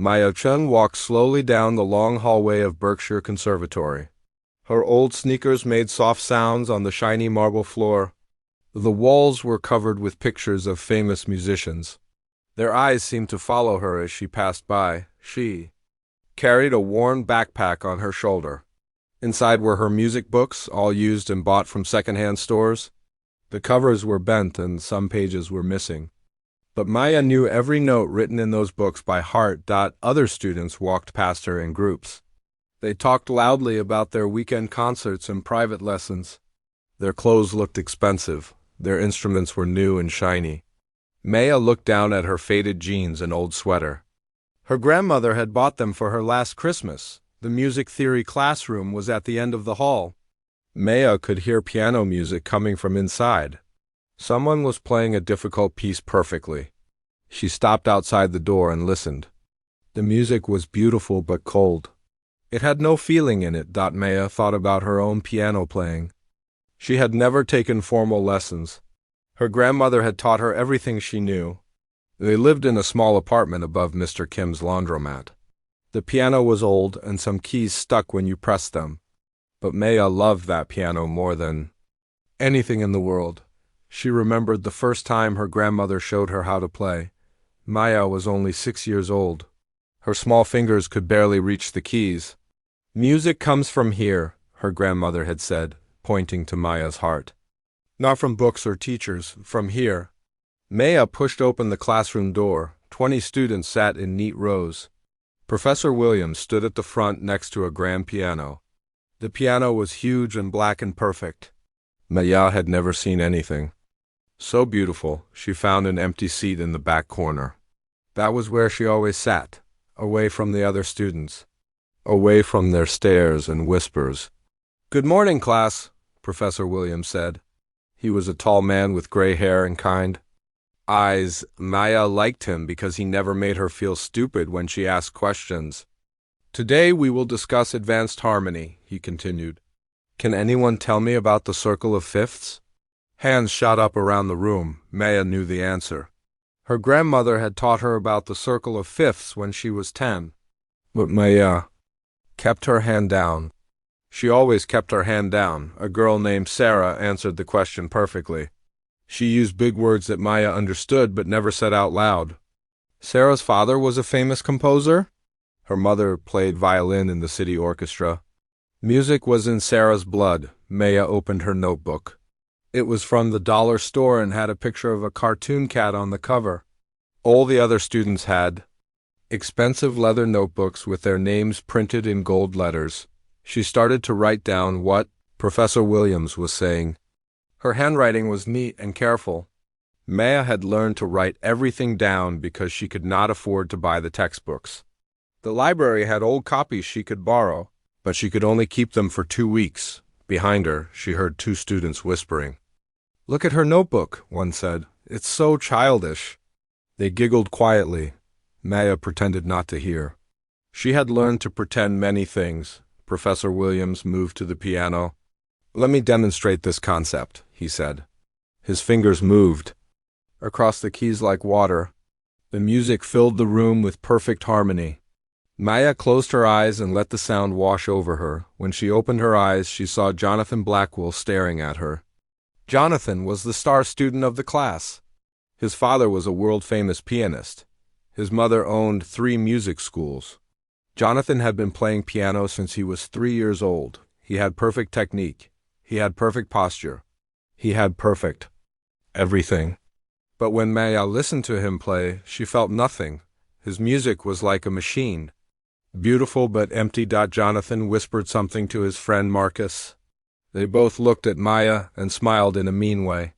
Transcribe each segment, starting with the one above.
Maya Chun walked slowly down the long hallway of Berkshire Conservatory. Her old sneakers made soft sounds on the shiny marble floor. The walls were covered with pictures of famous musicians. Their eyes seemed to follow her as she passed by. She carried a worn backpack on her shoulder. Inside were her music books, all used and bought from secondhand stores. The covers were bent and some pages were missing. But Maya knew every note written in those books by heart. Other students walked past her in groups. They talked loudly about their weekend concerts and private lessons. Their clothes looked expensive. Their instruments were new and shiny. Maya looked down at her faded jeans and old sweater. Her grandmother had bought them for her last Christmas. The music theory classroom was at the end of the hall. Maya could hear piano music coming from inside. Someone was playing a difficult piece perfectly. She stopped outside the door and listened. The music was beautiful but cold. It had no feeling in it. Maya thought about her own piano playing. She had never taken formal lessons. Her grandmother had taught her everything she knew. They lived in a small apartment above Mr. Kim's laundromat. The piano was old and some keys stuck when you pressed them. But Maya loved that piano more than anything in the world. She remembered the first time her grandmother showed her how to play. Maya was only 6 years old. Her small fingers could barely reach the keys. "Music comes from here," her grandmother had said, pointing to Maya's heart. "Not from books or teachers, from here." Maya pushed open the classroom door. 20 students sat in neat rows. Professor Williams stood at the front next to a grand piano. The piano was huge and black and perfect. Maya had never seen anything so beautiful. She found an empty seat in the back corner. That was where she always sat, away from the other students, away from their stares and whispers. "Good morning, class," Professor Williams said. He was a tall man with gray hair and kind eyes. Maya liked him because he never made her feel stupid when she asked questions. "Today we will discuss advanced harmony," he continued. "Can anyone tell me about the circle of fifths?" Hands shot up around the room. Maya knew the answer. Her grandmother had taught her about the circle of fifths when she was 10. But Maya kept her hand down. She always kept her hand down. A girl named Sarah answered the question perfectly. She used big words that Maya understood but never said out loud. Sarah's father was a famous composer. Her mother played violin in the city orchestra. Music was in Sarah's blood. Maya opened her notebook. It was from the dollar store and had a picture of a cartoon cat on the cover. All the other students had expensive leather notebooks with their names printed in gold letters. She started to write down what Professor Williams was saying. Her handwriting was neat and careful. Maya had learned to write everything down because she could not afford to buy the textbooks. The library had old copies she could borrow, but she could only keep them for 2 weeks. Behind her, she heard 2 students whispering. "Look at her notebook," one said. "It's so childish." They giggled quietly. Maya pretended not to hear. She had learned to pretend many things. Professor Williams moved to the piano. "Let me demonstrate this concept," he said. His fingers moved across the keys like water. The music filled the room with perfect harmony. Maya closed her eyes and let the sound wash over her. When she opened her eyes, she saw Jonathan Blackwell staring at her. Jonathan was the star student of the class. His father was a world-famous pianist. His mother owned 3 music schools. Jonathan had been playing piano since he was 3 years old. He had perfect technique. He had perfect posture. He had perfect everything. But when Maya listened to him play, she felt nothing. His music was like a machine. Beautiful but empty. Jonathan whispered something to his friend Marcus. They both looked at Maya and smiled in a mean way.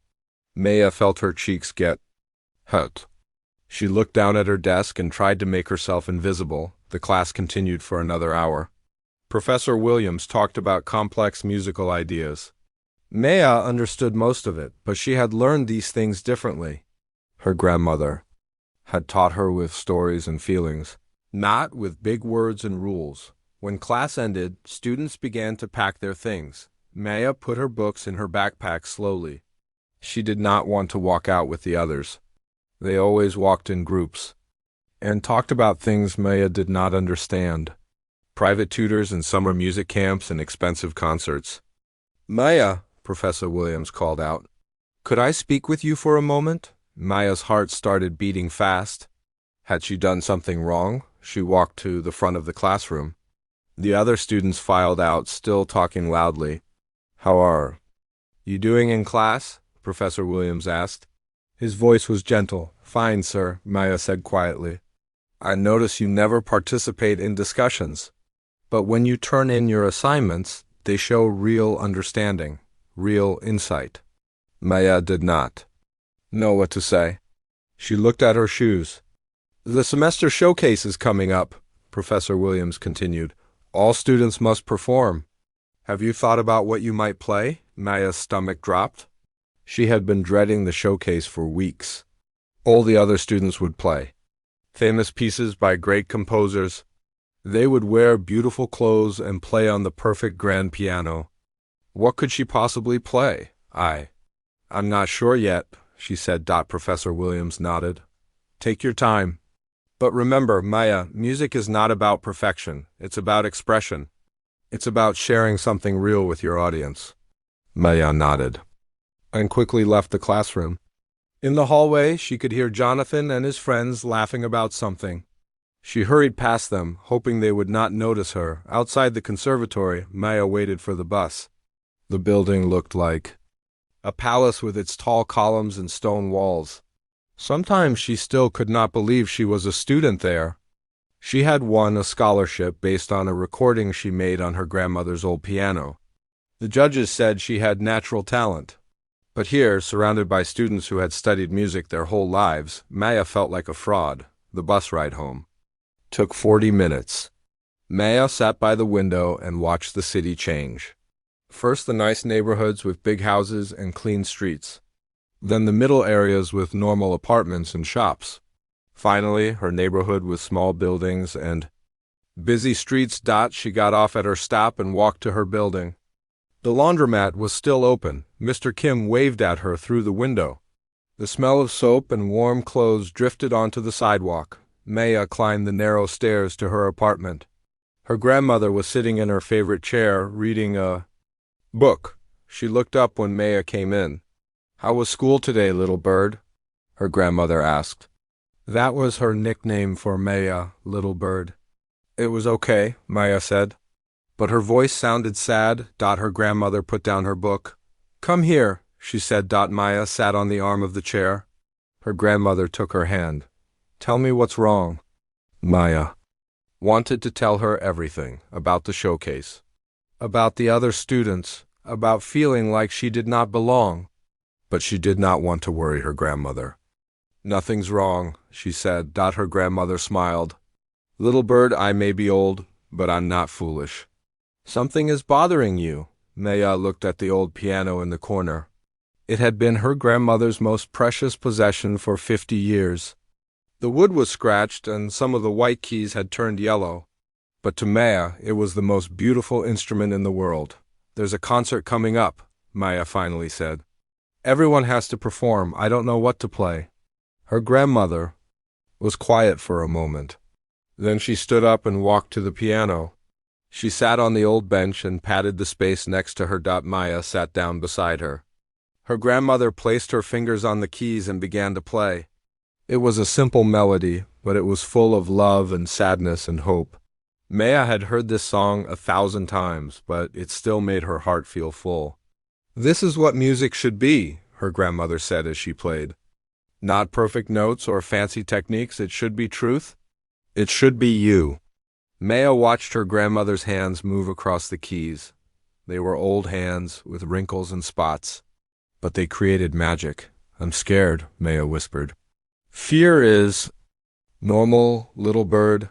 Maya felt her cheeks get hot. She looked down at her desk and tried to make herself invisible. The class continued for another hour. Professor Williams talked about complex musical ideas. Maya understood most of it, but she had learned these things differently. Her grandmother had taught her with stories and feelings, not with big words and rules. When class ended, students began to pack their things. Maya put her books in her backpack slowly. She did not want to walk out with the others. They always walked in groups. and talked about things Maya did not understand. Private tutors and summer music camps and expensive concerts. Maya, Professor Williams called out. Could I speak with you for a moment? Maya's heart started beating fast. Had she done something wrong? She walked to the front of the classroom. The other students filed out, still talking loudly. How are you doing in class? Professor Williams asked. His voice was gentle. Fine, sir, Maya said quietly. I notice you never participate in discussions. But when you turn in your assignments, they show real understanding, real insight. Maya did not know what to say. She looked at her shoes. The semester showcase is coming up, Professor Williams continued. All students must perform. Have you thought about what you might play? Maya's stomach dropped. She had been dreading the showcase for weeks. All the other students would play. Famous pieces by great composers. They would wear beautiful clothes and play on the perfect grand piano. What could she possibly play? I'm not sure yet, she said. Professor Williams nodded. Take your time. But remember, Maya, music is not about perfection. It's about expression. It's about sharing something real with your audience. Maya nodded and quickly left the classroom. In the hallway, she could hear Jonathan and his friends laughing about something. She hurried past them, hoping they would not notice her. Outside the conservatory, Maya waited for the bus. The building looked like a palace with its tall columns and stone walls. Sometimes she still could not believe she was a student there. She had won a scholarship based on a recording she made on her grandmother's old piano. The judges said she had natural talent. But here, surrounded by students who had studied music their whole lives, Maya felt like a fraud. The bus ride home took 40 minutes. Maya sat by the window and watched the city change. First the nice neighborhoods with big houses and clean streets. Then the middle areas with normal apartments and shops. Finally, her neighborhood with small buildings and busy streets. She got off at her stop and walked to her building. The laundromat was still open. Mr. Kim waved at her through the window. The smell of soap and warm clothes drifted onto the sidewalk. Maya climbed the narrow stairs to her apartment. Her grandmother was sitting in her favorite chair, reading a book. She looked up when Maya came in. How was school today, little bird? Her grandmother asked. That was her nickname for Maya, little bird. It was okay, Maya said. But her voice sounded sad. Her grandmother put down her book. Come here, she said. Maya sat on the arm of the chair. Her grandmother took her hand. Tell me what's wrong. Maya wanted to tell her everything about the showcase, about the other students, about feeling like she did not belong. But she did not want to worry her grandmother. Nothing's wrong, she said. Her grandmother smiled. Little bird, I may be old, but I'm not foolish. Something is bothering you. Maya looked at the old piano in the corner. It had been her grandmother's most precious possession for 50 years. The wood was scratched and some of the white keys had turned yellow. But to Maya, it was the most beautiful instrument in the world. There's a concert coming up, Maya finally said. Everyone has to perform. I don't know what to play. Her grandmother was quiet for a moment. Then she stood up and walked to the piano. She sat on the old bench and patted the space next to her. Maya sat down beside her. Her grandmother placed her fingers on the keys and began to play. It was a simple melody, but it was full of love and sadness and hope. Maya had heard this song 1,000 times, but it still made her heart feel full. This is what music should be, her grandmother said as she played. Not perfect notes or fancy techniques, it should be truth. It should be you. Maya watched her grandmother's hands move across the keys. They were old hands with wrinkles and spots, but they created magic. I'm scared, Maya whispered. Fear is normal, little bird,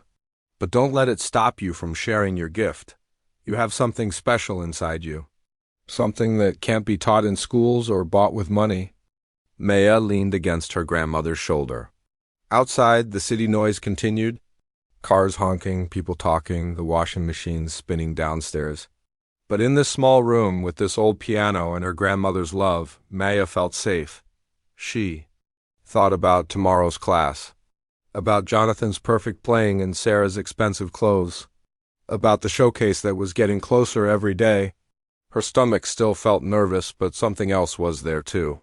but don't let it stop you from sharing your gift. You have something special inside you, something that can't be taught in schools or bought with money. Maya leaned against her grandmother's shoulder. Outside, the city noise continued. Cars honking, people talking, the washing machines spinning downstairs. But in this small room with this old piano and her grandmother's love, Maya felt safe. She thought about tomorrow's class. about Jonathan's perfect playing and Sarah's expensive clothes, about the showcase that was getting closer every day. Her stomach still felt nervous, but something else was there too.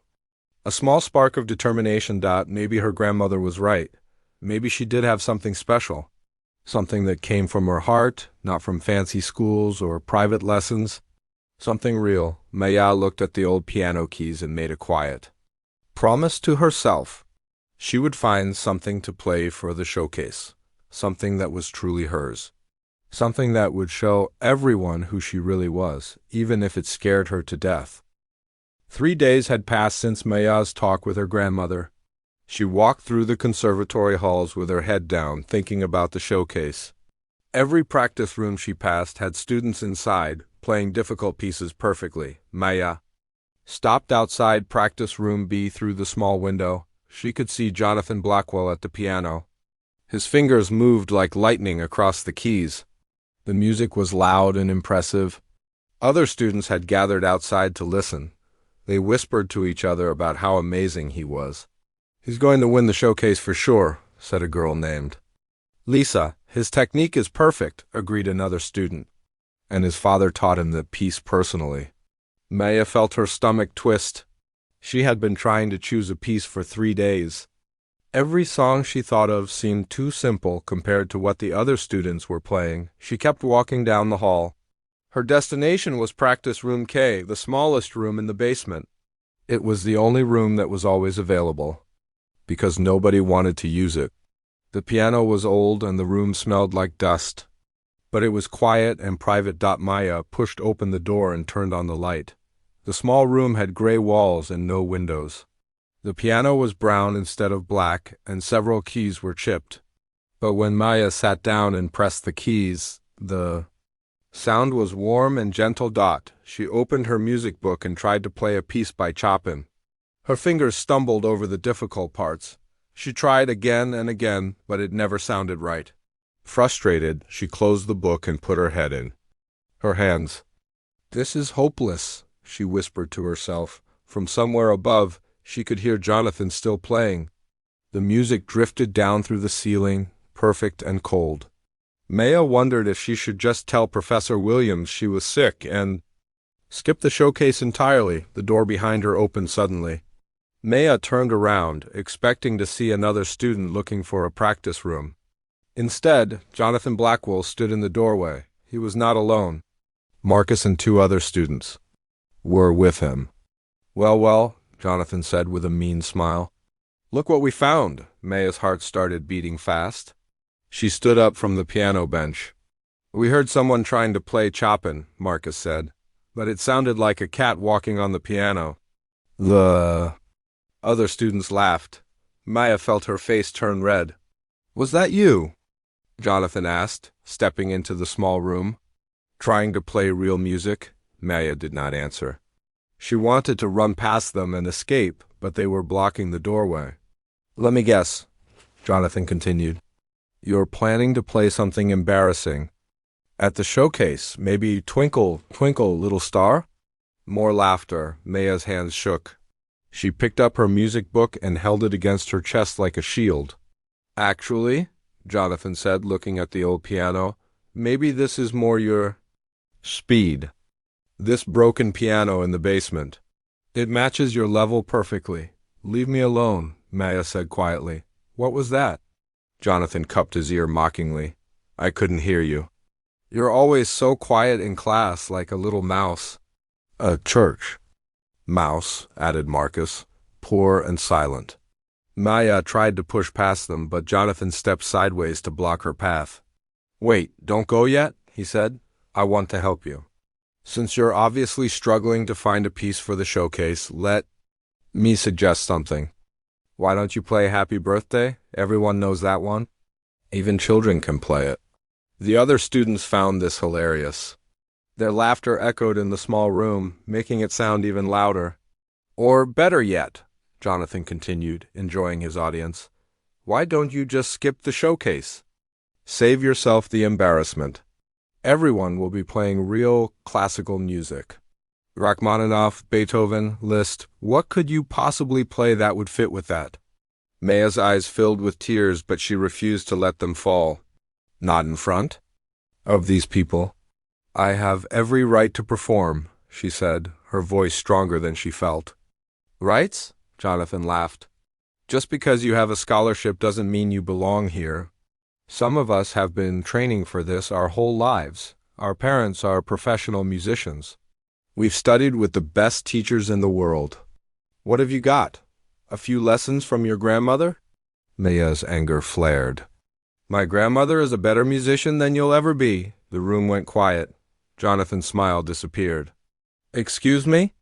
A small spark of determination. Maybe her grandmother was right. Maybe she did have something special. Something that came from her heart, not from fancy schools or private lessons. Something real. Maya looked at the old piano keys and made a quiet promise to herself. She would find something to play for the showcase, something that was truly hers, something that would show everyone who she really was, even if it scared her to death. 3 days had passed since Maya's talk with her grandmother. She walked through the conservatory halls with her head down, thinking about the showcase. Every practice room she passed had students inside, playing difficult pieces perfectly. Maya stopped outside practice room B through the small window. She could see Jonathan Blackwell at the piano. His fingers moved like lightning across the keys. The music was loud and impressive. Other students had gathered outside to listen. They whispered to each other about how amazing he was. "He's going to win the showcase for sure," said a girl named Lisa. "His technique is perfect," agreed another student. "And his father taught him the piece personally." Maya felt her stomach twist. She had been trying to choose a piece for 3 days. Every song she thought of seemed too simple compared to what the other students were playing. She kept walking down the hall. Her destination was practice room K, the smallest room in the basement. It was the only room that was always available, because nobody wanted to use it. The piano was old and the room smelled like dust, but it was quiet and private. Maya pushed open the door and turned on the light. The small room had gray walls and no windows. The piano was brown instead of black, and several keys were chipped. But when Maya sat down and pressed the keys, the sound was warm and gentle. She opened her music book and tried to play a piece by Chopin. Her fingers stumbled over the difficult parts. She tried again and again, but it never sounded right. Frustrated, she closed the book and put her head in her hands. "This is hopeless," she whispered to herself. From somewhere above, she could hear Jonathan still playing. The music drifted down through the ceiling, perfect and cold. Maya wondered if she should just tell Professor Williams she was sick and skip the showcase entirely. The door behind her opened suddenly. Maya turned around, expecting to see another student looking for a practice room. Instead, Jonathan Blackwell stood in the doorway. He was not alone. Marcus and 2 other students were with him. Well, Jonathan said with a mean smile. "Look what we found." Maya's heart started beating fast. She stood up from the piano bench. "We heard someone trying to play Chopin," Marcus said, "but it sounded like a cat walking on the piano." The other students laughed. Maya felt her face turn red. "Was that you?" Jonathan asked, stepping into the small room. "Trying to play real music?" Maya did not answer. She wanted to run past them and escape, but they were blocking the doorway. "Let me guess," Jonathan continued. "You're planning to play something embarrassing. At the showcase, maybe Twinkle, Twinkle, Little Star?" More laughter. Maya's hands shook. She picked up her music book and held it against her chest like a shield. "Actually," Jonathan said, looking at the old piano, "maybe this is more your speed. This broken piano in the basement. It matches your level perfectly." "Leave me alone," Maya said quietly. "What was that?" Jonathan cupped his ear mockingly. "I couldn't hear you. You're always so quiet in class, like a little mouse." "A church mouse," added Marcus, "poor and silent." Maya tried to push past them, but Jonathan stepped sideways to block her path. "Wait, don't go yet," he said. "I want to help you. Since you're obviously struggling to find a piece for the showcase, let me suggest something. Why don't you play Happy Birthday? Everyone knows that one. Even children can play it." The other students found this hilarious. Their laughter echoed in the small room, making it sound even louder. "Or better yet," Jonathan continued, enjoying his audience, "why don't you just skip the showcase? Save yourself the embarrassment. Everyone will be playing real classical music. Rachmaninoff, Beethoven, Liszt. What could you possibly play that would fit with that?" Maya's eyes filled with tears, but she refused to let them fall. Not in front of these people. I have every right to perform, she said, her voice stronger than she felt. Rights? Jonathan laughed. Just because you have a scholarship doesn't mean you belong here. Some of us have been training for this our whole lives. Our parents are professional musicians. We've studied with the best teachers in the world. What have you got? A few lessons from your grandmother? Maya's anger flared. My grandmother is a better musician than you'll ever be. The room went quiet. Jonathan's smile disappeared. Excuse me?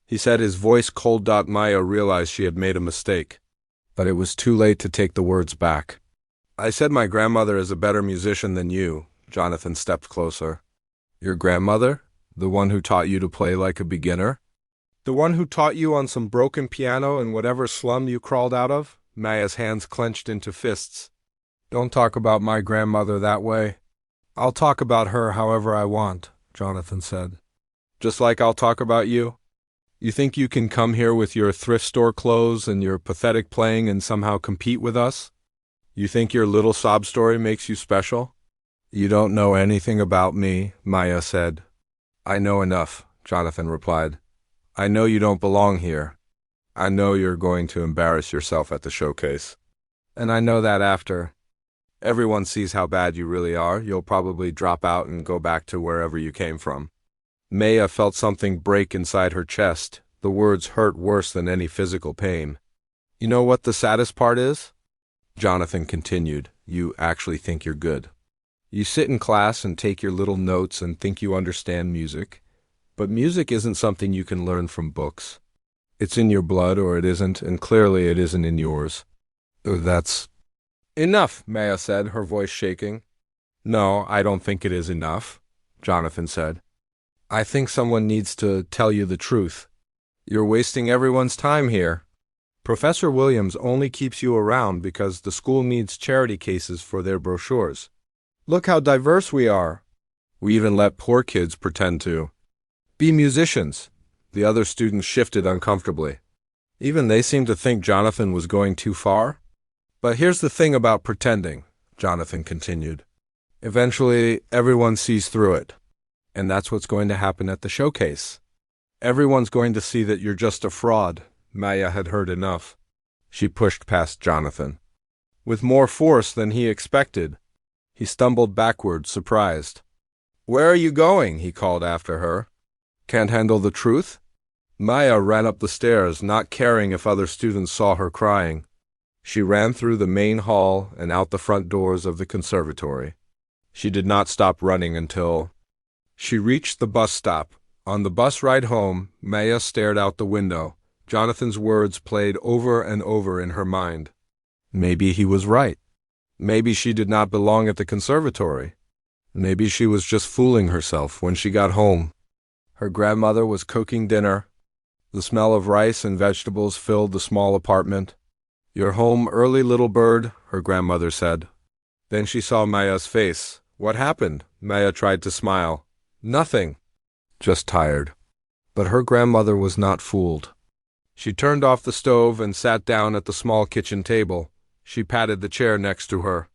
He said, his voice cold. Maya realized she had made a mistake. But it was too late to take the words back. I said my grandmother is a better musician than you. Jonathan stepped closer. Your grandmother? The one who taught you to play like a beginner? The one who taught you on some broken piano in whatever slum you crawled out of? Maya's hands clenched into fists. Don't talk about my grandmother that way. I'll talk about her however I want, Jonathan said. Just like I'll talk about you? You think you can come here with your thrift store clothes and your pathetic playing and somehow compete with us? You think your little sob story makes you special? You don't know anything about me, Maya said. I know enough, Jonathan replied. I know you don't belong here. I know you're going to embarrass yourself at the showcase. And I know that after everyone sees how bad you really are, you'll probably drop out and go back to wherever you came from. Maya felt something break inside her chest. The words hurt worse than any physical pain. You know what the saddest part is? Jonathan continued. You actually think you're good. You sit in class and take your little notes and think you understand music. But music isn't something you can learn from books. It's in your blood or it isn't, and clearly it isn't in yours. That's enough, Maya said, her voice shaking. No, I don't think it is enough, Jonathan said. I think someone needs to tell you the truth. You're wasting everyone's time here. Professor Williams only keeps you around because the school needs charity cases for their brochures. Look how diverse we are. We even let poor kids pretend to be musicians. The other students shifted uncomfortably. Even they seemed to think Jonathan was going too far. But here's the thing about pretending, Jonathan continued. Eventually, everyone sees through it. And that's what's going to happen at the showcase. Everyone's going to see that you're just a fraud. Maya had heard enough. She pushed past Jonathan. With more force than he expected. He stumbled backward, surprised. Where are you going? He called after her. Can't handle the truth? Maya ran up the stairs, not caring if other students saw her crying. She ran through the main hall and out the front doors of the conservatory. She did not stop running until she reached the bus stop. On the bus ride home, Maya stared out the window. Jonathan's words played over and over in her mind. Maybe he was right. Maybe she did not belong at the conservatory. Maybe she was just fooling herself when she got home. Her grandmother was cooking dinner. The smell of rice and vegetables filled the small apartment. You're home early, little bird, her grandmother said. Then she saw Maya's face. What happened? Maya tried to smile. Nothing. Just tired. But her grandmother was not fooled. She turned off the stove and sat down at the small kitchen table. She patted the chair next to her.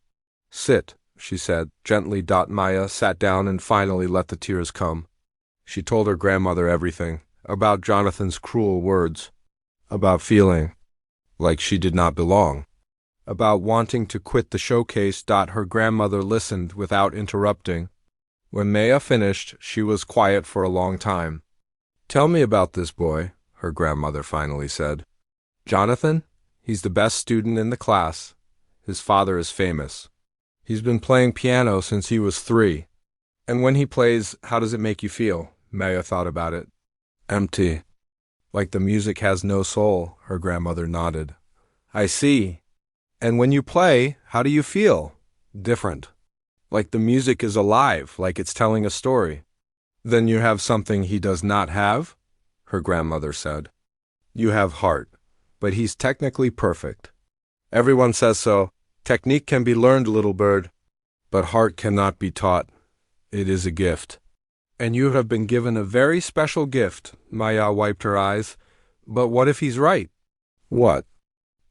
Sit, she said, gently. Maya sat down and finally let the tears come. She told her grandmother everything, about Jonathan's cruel words, about feeling like she did not belong, about wanting to quit the showcase. Her grandmother listened without interrupting. When Maya finished, she was quiet for a long time. Tell me about this boy, her grandmother finally said. Jonathan? He's the best student in the class. His father is famous. He's been playing piano since he was 3. And when he plays, how does it make you feel? Maya thought about it. Empty. Like the music has no soul, her grandmother nodded. I see. And when you play, how do you feel? Different. Like the music is alive, like it's telling a story. Then you have something he does not have? Her grandmother said. You have heart, but he's technically perfect. Everyone says so. Technique can be learned, little bird. But heart cannot be taught. It is a gift. And you have been given a very special gift. Maya wiped her eyes. But what if he's right? What?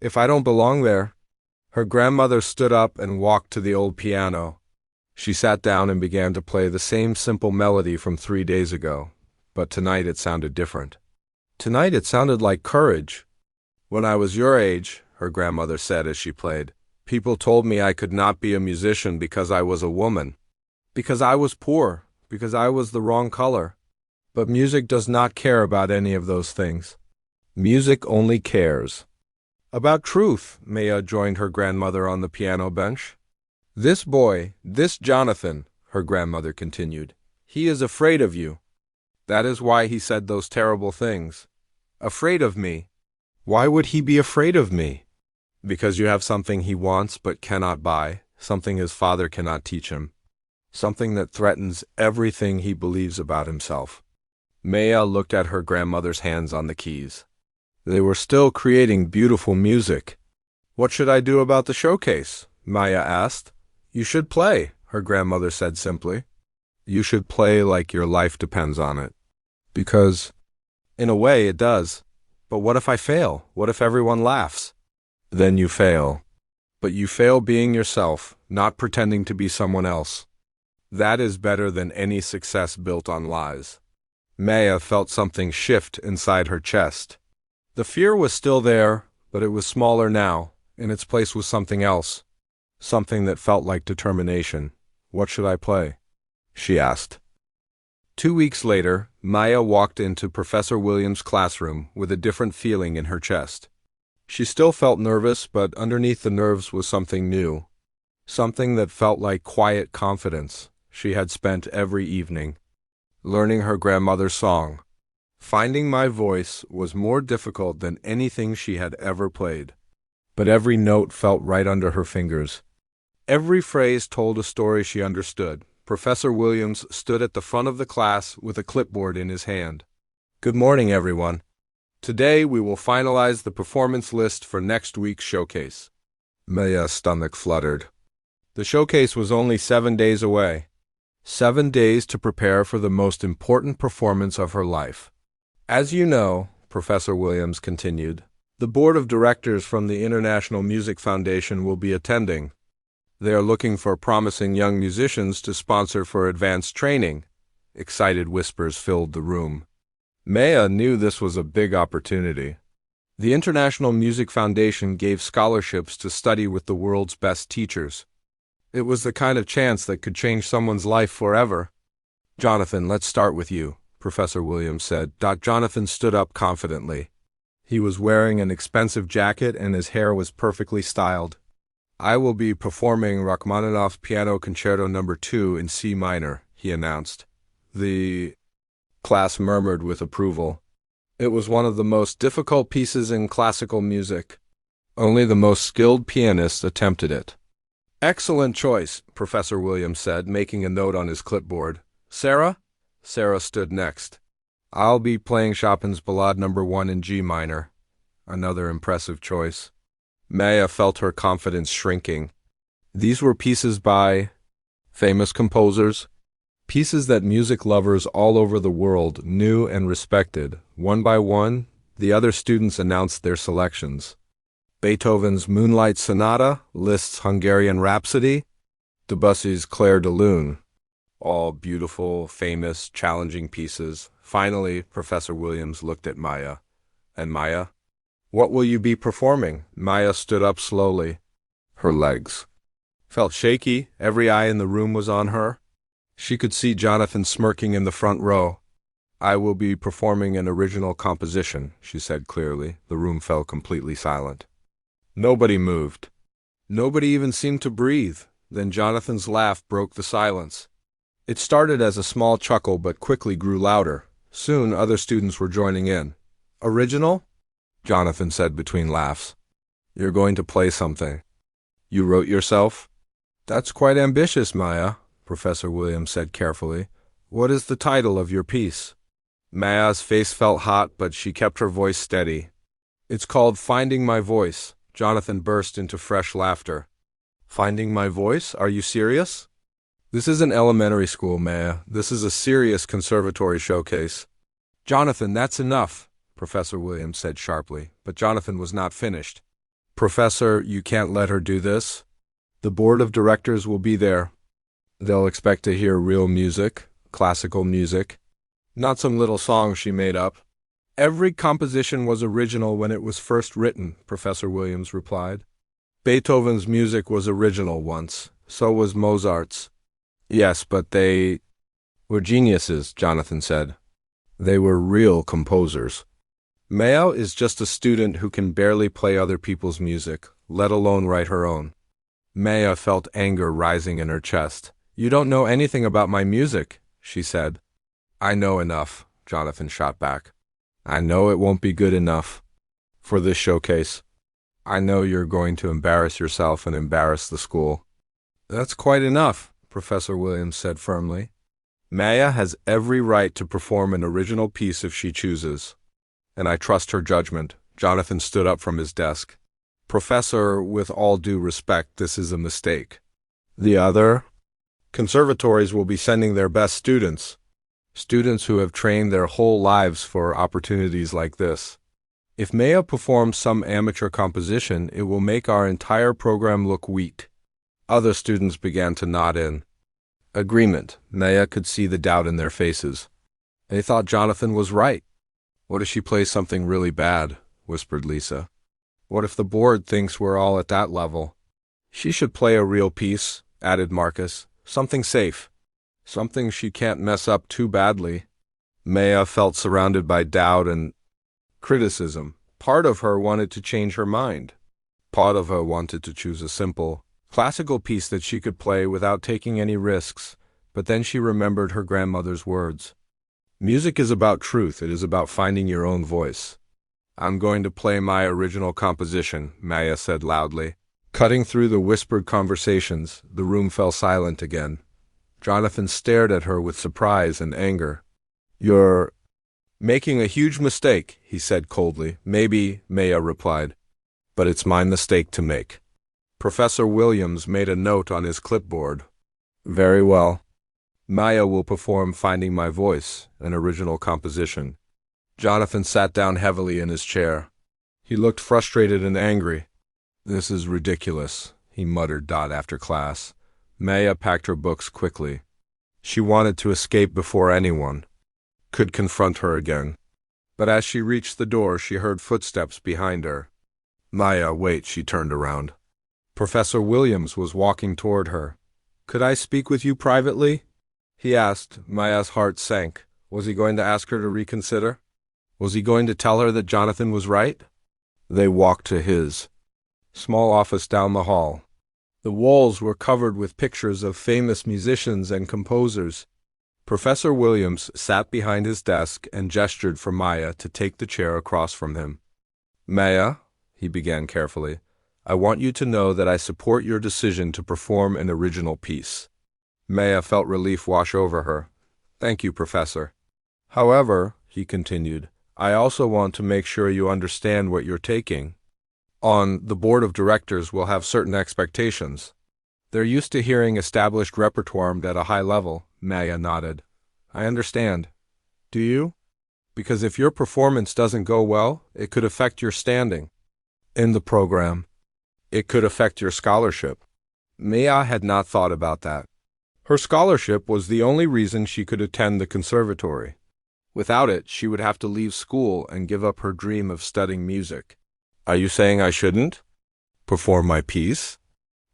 If I don't belong there? Her grandmother stood up and walked to the old piano. She sat down and began to play the same simple melody from 3 days ago, but tonight it sounded different. Tonight it sounded like courage. When I was your age, her grandmother said as she played, people told me I could not be a musician because I was a woman, because I was poor, because I was the wrong color. But music does not care about any of those things. Music only cares about truth. Maya joined her grandmother on the piano bench. This boy, this Jonathan, her grandmother continued, he is afraid of you. That is why he said those terrible things. Afraid of me. Why would he be afraid of me? Because you have something he wants but cannot buy, something his father cannot teach him, something that threatens everything he believes about himself. Maya looked at her grandmother's hands on the keys. They were still creating beautiful music. What should I do about the showcase? Maya asked. You should play, her grandmother said simply. You should play like your life depends on it. Because, in a way, it does. But what if I fail? What if everyone laughs? Then you fail. But you fail being yourself, not pretending to be someone else. That is better than any success built on lies. Maya felt something shift inside her chest. The fear was still there, but it was smaller now. In its place was something else. Something that felt like determination. What should I play? She asked. 2 weeks later, Maya walked into Professor Williams' classroom with a different feeling in her chest. She still felt nervous, but underneath the nerves was something new. Something that felt like quiet confidence she had spent every evening. Learning her grandmother's song. Finding my voice was more difficult than anything she had ever played. But every note felt right under her fingers. Every phrase told a story she understood. Professor Williams stood at the front of the class with a clipboard in his hand. Good morning, everyone. Today we will finalize the performance list for next week's showcase. Maya's stomach fluttered. The showcase was only 7 days away. 7 days to prepare for the most important performance of her life. As you know, Professor Williams continued, the board of directors from the International Music Foundation will be attending. They are looking for promising young musicians to sponsor for advanced training. Excited whispers filled the room. Maya knew this was a big opportunity. The International Music Foundation gave scholarships to study with the world's best teachers. It was the kind of chance that could change someone's life forever. Jonathan, let's start with you, Professor Williams said. Jonathan stood up confidently. He was wearing an expensive jacket and his hair was perfectly styled. I will be performing Rachmaninoff Piano Concerto No. 2 in C minor, he announced. The class murmured with approval. It was one of the most difficult pieces in classical music. Only the most skilled pianists attempted it. Excellent choice, Professor Williams said, making a note on his clipboard. Sarah? Sarah stood next. I'll be playing Chopin's Ballade No. 1 in G minor. Another impressive choice. Maya felt her confidence shrinking. These were pieces by famous composers, pieces that music lovers all over the world knew and respected. One by one, the other students announced their selections. Beethoven's Moonlight Sonata, Liszt's Hungarian Rhapsody, Debussy's Clair de Lune. All beautiful, famous, challenging pieces. Finally, Professor Williams looked at Maya. And Maya? What will you be performing? Maya stood up slowly. Her legs felt shaky. Every eye in the room was on her. She could see Jonathan smirking in the front row. I will be performing an original composition, she said clearly. The room fell completely silent. Nobody moved. Nobody even seemed to breathe. Then Jonathan's laugh broke the silence. It started as a small chuckle but quickly grew louder. Soon other students were joining in. Original? Jonathan said between laughs. You're going to play something. You wrote yourself? That's quite ambitious, Maya, Professor Williams said carefully. What is the title of your piece? Maya's face felt hot, but she kept her voice steady. It's called Finding My Voice. Jonathan burst into fresh laughter. Finding My Voice? Are you serious? This isn't elementary school, Maya. This is a serious conservatory showcase. Jonathan, that's enough, Professor Williams said sharply, but Jonathan was not finished. Professor, you can't let her do this. The board of directors will be there. They'll expect to hear real music, classical music, not some little song she made up. Every composition was original when it was first written, Professor Williams replied. Beethoven's music was original once, so was Mozart's. Yes, but they were geniuses, Jonathan said. They were real composers. Maya is just a student who can barely play other people's music, let alone write her own. Maya felt anger rising in her chest. You don't know anything about my music, she said. I know enough, Jonathan shot back. I know it won't be good enough for this showcase. I know you're going to embarrass yourself and embarrass the school. That's quite enough, Professor Williams said firmly. Maya has every right to perform an original piece if she chooses, and I trust her judgment. Jonathan stood up from his desk. Professor, with all due respect, this is a mistake. The other conservatories will be sending their best students who have trained their whole lives for opportunities like this. If Maya performs some amateur composition, it will make our entire program look weak. Other students began to nod in agreement. Maya could see the doubt in their faces. They thought Jonathan was right. What if she plays something really bad? Whispered Lisa. What if the board thinks we're all at that level? She should play a real piece, added Marcus. Something safe. Something she can't mess up too badly. Maya felt surrounded by doubt and criticism. Part of her wanted to change her mind. Part of her wanted to choose a simple, classical piece that she could play without taking any risks, but then she remembered her grandmother's words. Music is about truth, it is about finding your own voice. I'm going to play my original composition, Maya said loudly. Cutting through the whispered conversations, the room fell silent again. Jonathan stared at her with surprise and anger. You're making a huge mistake, he said coldly. Maybe, Maya replied, but it's my mistake to make. Professor Williams made a note on his clipboard. Very well. Maya will perform Finding My Voice, an original composition. Jonathan sat down heavily in his chair. He looked frustrated and angry. This is ridiculous, he muttered after class. Maya packed her books quickly. She wanted to escape before anyone could confront her again. But as she reached the door, she heard footsteps behind her. Maya, wait, she turned around. Professor Williams was walking toward her. Could I speak with you privately? He asked. Maya's heart sank. Was he going to ask her to reconsider? Was he going to tell her that Jonathan was right? They walked to his small office down the hall. The walls were covered with pictures of famous musicians and composers. Professor Williams sat behind his desk and gestured for Maya to take the chair across from him. Maya, he began carefully, I want you to know that I support your decision to perform an original piece. Maya felt relief wash over her. Thank you, Professor. However, he continued, I also want to make sure you understand what you're taking on. The board of directors will have certain expectations. They're used to hearing established repertoire at a high level. Maya nodded. I understand. Do you? Because if your performance doesn't go well, it could affect your standing in the program. It could affect your scholarship. Maya had not thought about that. Her scholarship was the only reason she could attend the conservatory. Without it, she would have to leave school and give up her dream of studying music. Are you saying I shouldn't perform my piece?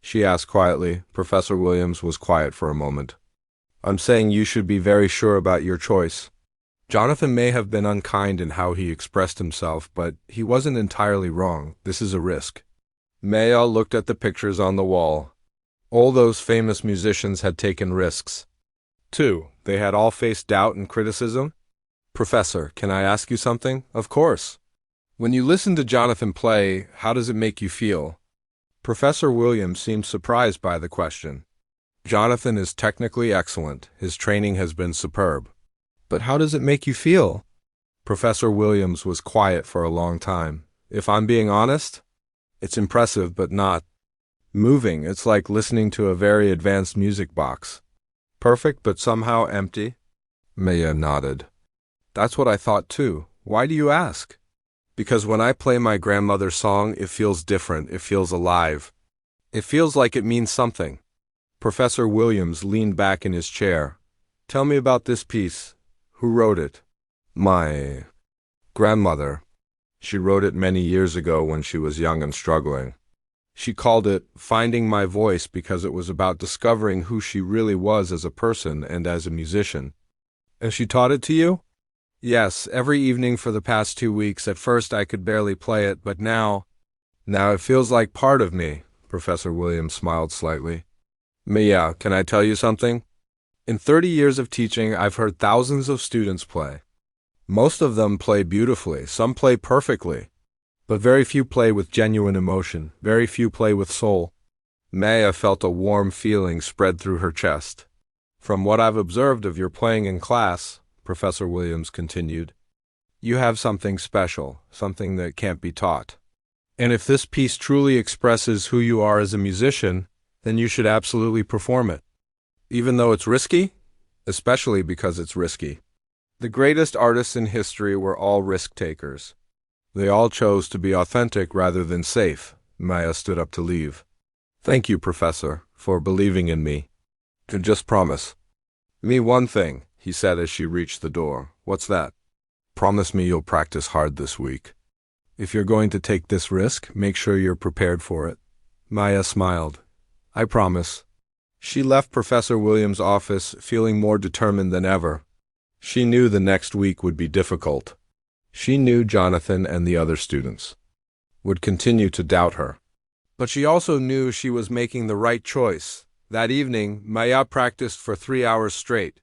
She asked quietly. Professor Williams was quiet for a moment. I'm saying you should be very sure about your choice. Jonathan may have been unkind in how he expressed himself, but he wasn't entirely wrong. This is a risk. Maya looked at the pictures on the wall. All those famous musicians had taken risks. Too, they had all faced doubt and criticism. Professor, can I ask you something? Of course. When you listen to Jonathan play, how does it make you feel? Professor Williams seemed surprised by the question. Jonathan is technically excellent. His training has been superb. But how does it make you feel? Professor Williams was quiet for a long time. If I'm being honest, it's impressive but not moving. It's like listening to a very advanced music box. Perfect but somehow empty. Maya nodded. That's what I thought too. Why do you ask? Because when I play my grandmother's song, it feels different, it feels alive. It feels like it means something. Professor Williams leaned back in his chair. Tell me about this piece. Who wrote it? My grandmother. She wrote it many years ago when she was young and struggling. She called it Finding My Voice because it was about discovering who she really was as a person and as a musician. And she taught it to you? Yes, every evening for the past 2 weeks. At first I could barely play it, but now it feels like part of me. Professor Williams smiled slightly. Mia, can I tell you something? In 30 years of teaching, I've heard thousands of students play. Most of them play beautifully, some play perfectly. But very few play with genuine emotion, very few play with soul. Maya felt a warm feeling spread through her chest. From what I've observed of your playing in class, Professor Williams continued, you have something special, something that can't be taught. And if this piece truly expresses who you are as a musician, then you should absolutely perform it. Even though it's risky? Especially because it's risky. The greatest artists in history were all risk takers. They all chose to be authentic rather than safe. Maya stood up to leave. Thank you, Professor, for believing in me. Just promise. Me one thing, he said as she reached the door. What's that? Promise me you'll practice hard this week. If you're going to take this risk, make sure you're prepared for it. Maya smiled. I promise. She left Professor Williams' office feeling more determined than ever. She knew the next week would be difficult. She knew Jonathan and the other students would continue to doubt her. But she also knew she was making the right choice. That evening, Maya practiced for 3 hours straight.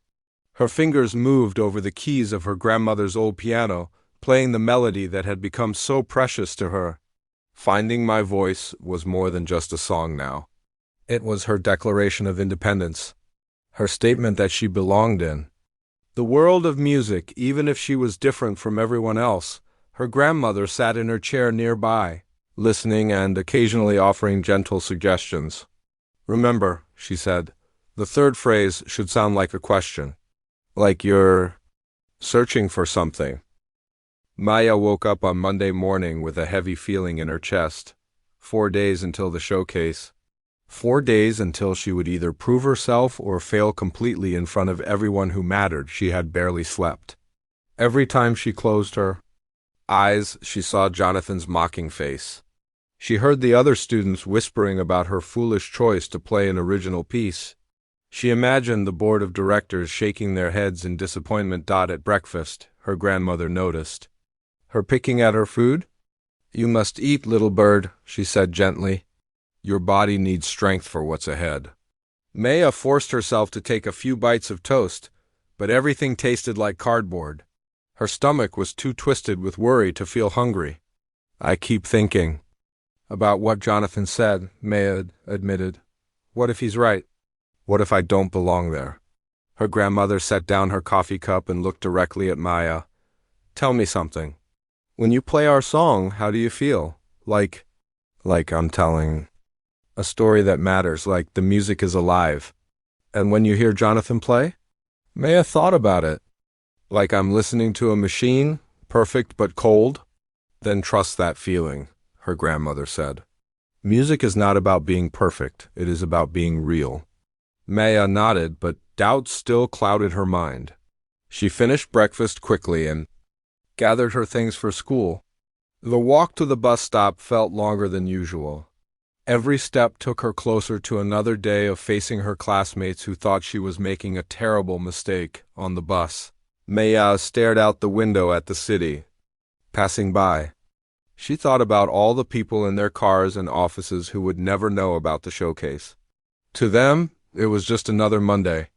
Her fingers moved over the keys of her grandmother's old piano, playing the melody that had become so precious to her. Finding My Voice was more than just a song now. It was her declaration of independence, her statement that she belonged in the world of music. Even if she was different from everyone else, her grandmother sat in her chair nearby, listening and occasionally offering gentle suggestions. Remember, she said, the third phrase should sound like a question, like you're searching for something. Maya woke up on Monday morning with a heavy feeling in her chest. 4 days until the showcase. 4 days until she would either prove herself or fail completely in front of everyone who mattered. She had barely slept. Every time she closed her eyes, she saw Jonathan's mocking face. She heard the other students whispering about her foolish choice to play an original piece. She imagined the board of directors shaking their heads in disappointment. At breakfast, her grandmother noticed her picking at her food. You must eat, little bird, she said gently. Your body needs strength for what's ahead. Maya forced herself to take a few bites of toast, but everything tasted like cardboard. Her stomach was too twisted with worry to feel hungry. I keep thinking about what Jonathan said, Maya admitted. What if he's right? What if I don't belong there? Her grandmother set down her coffee cup and looked directly at Maya. Tell me something. When you play our song, how do you feel? Like I'm telling a story that matters, like the music is alive. And when you hear Jonathan play? Maya thought about it. Like I'm listening to a machine, perfect but cold? Then trust that feeling, her grandmother said. Music is not about being perfect, it is about being real. Maya nodded, but doubt still clouded her mind. She finished breakfast quickly and gathered her things for school. The walk to the bus stop felt longer than usual. Every step took her closer to another day of facing her classmates who thought she was making a terrible mistake on the bus. Maya stared out the window at the city, passing by. She thought about all the people in their cars and offices who would never know about the showcase. To them, it was just another Monday.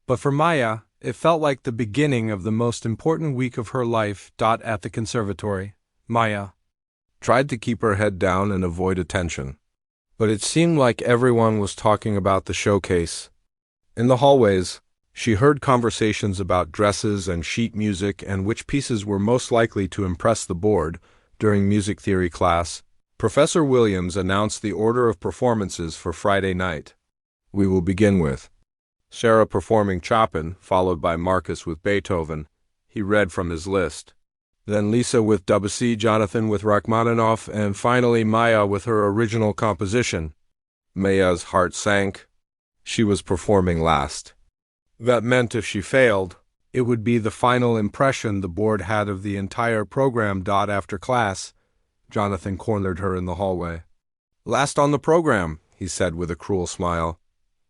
But for Maya, it felt like the beginning of the most important week of her life. At the conservatory, Maya tried to keep her head down and avoid attention. But it seemed like everyone was talking about the showcase. In the hallways, she heard conversations about dresses and sheet music and which pieces were most likely to impress the board. During music theory class, Professor Williams announced the order of performances for Friday night. We will begin with Sarah performing Chopin, followed by Marcus with Beethoven. He read from his list. Then Lisa with Debussy, Jonathan with Rachmaninoff, and finally Maya with her original composition. Maya's heart sank. She was performing last. That meant if she failed, it would be the final impression the board had of the entire program. After class, Jonathan cornered her in the hallway. "Last on the program," he said with a cruel smile.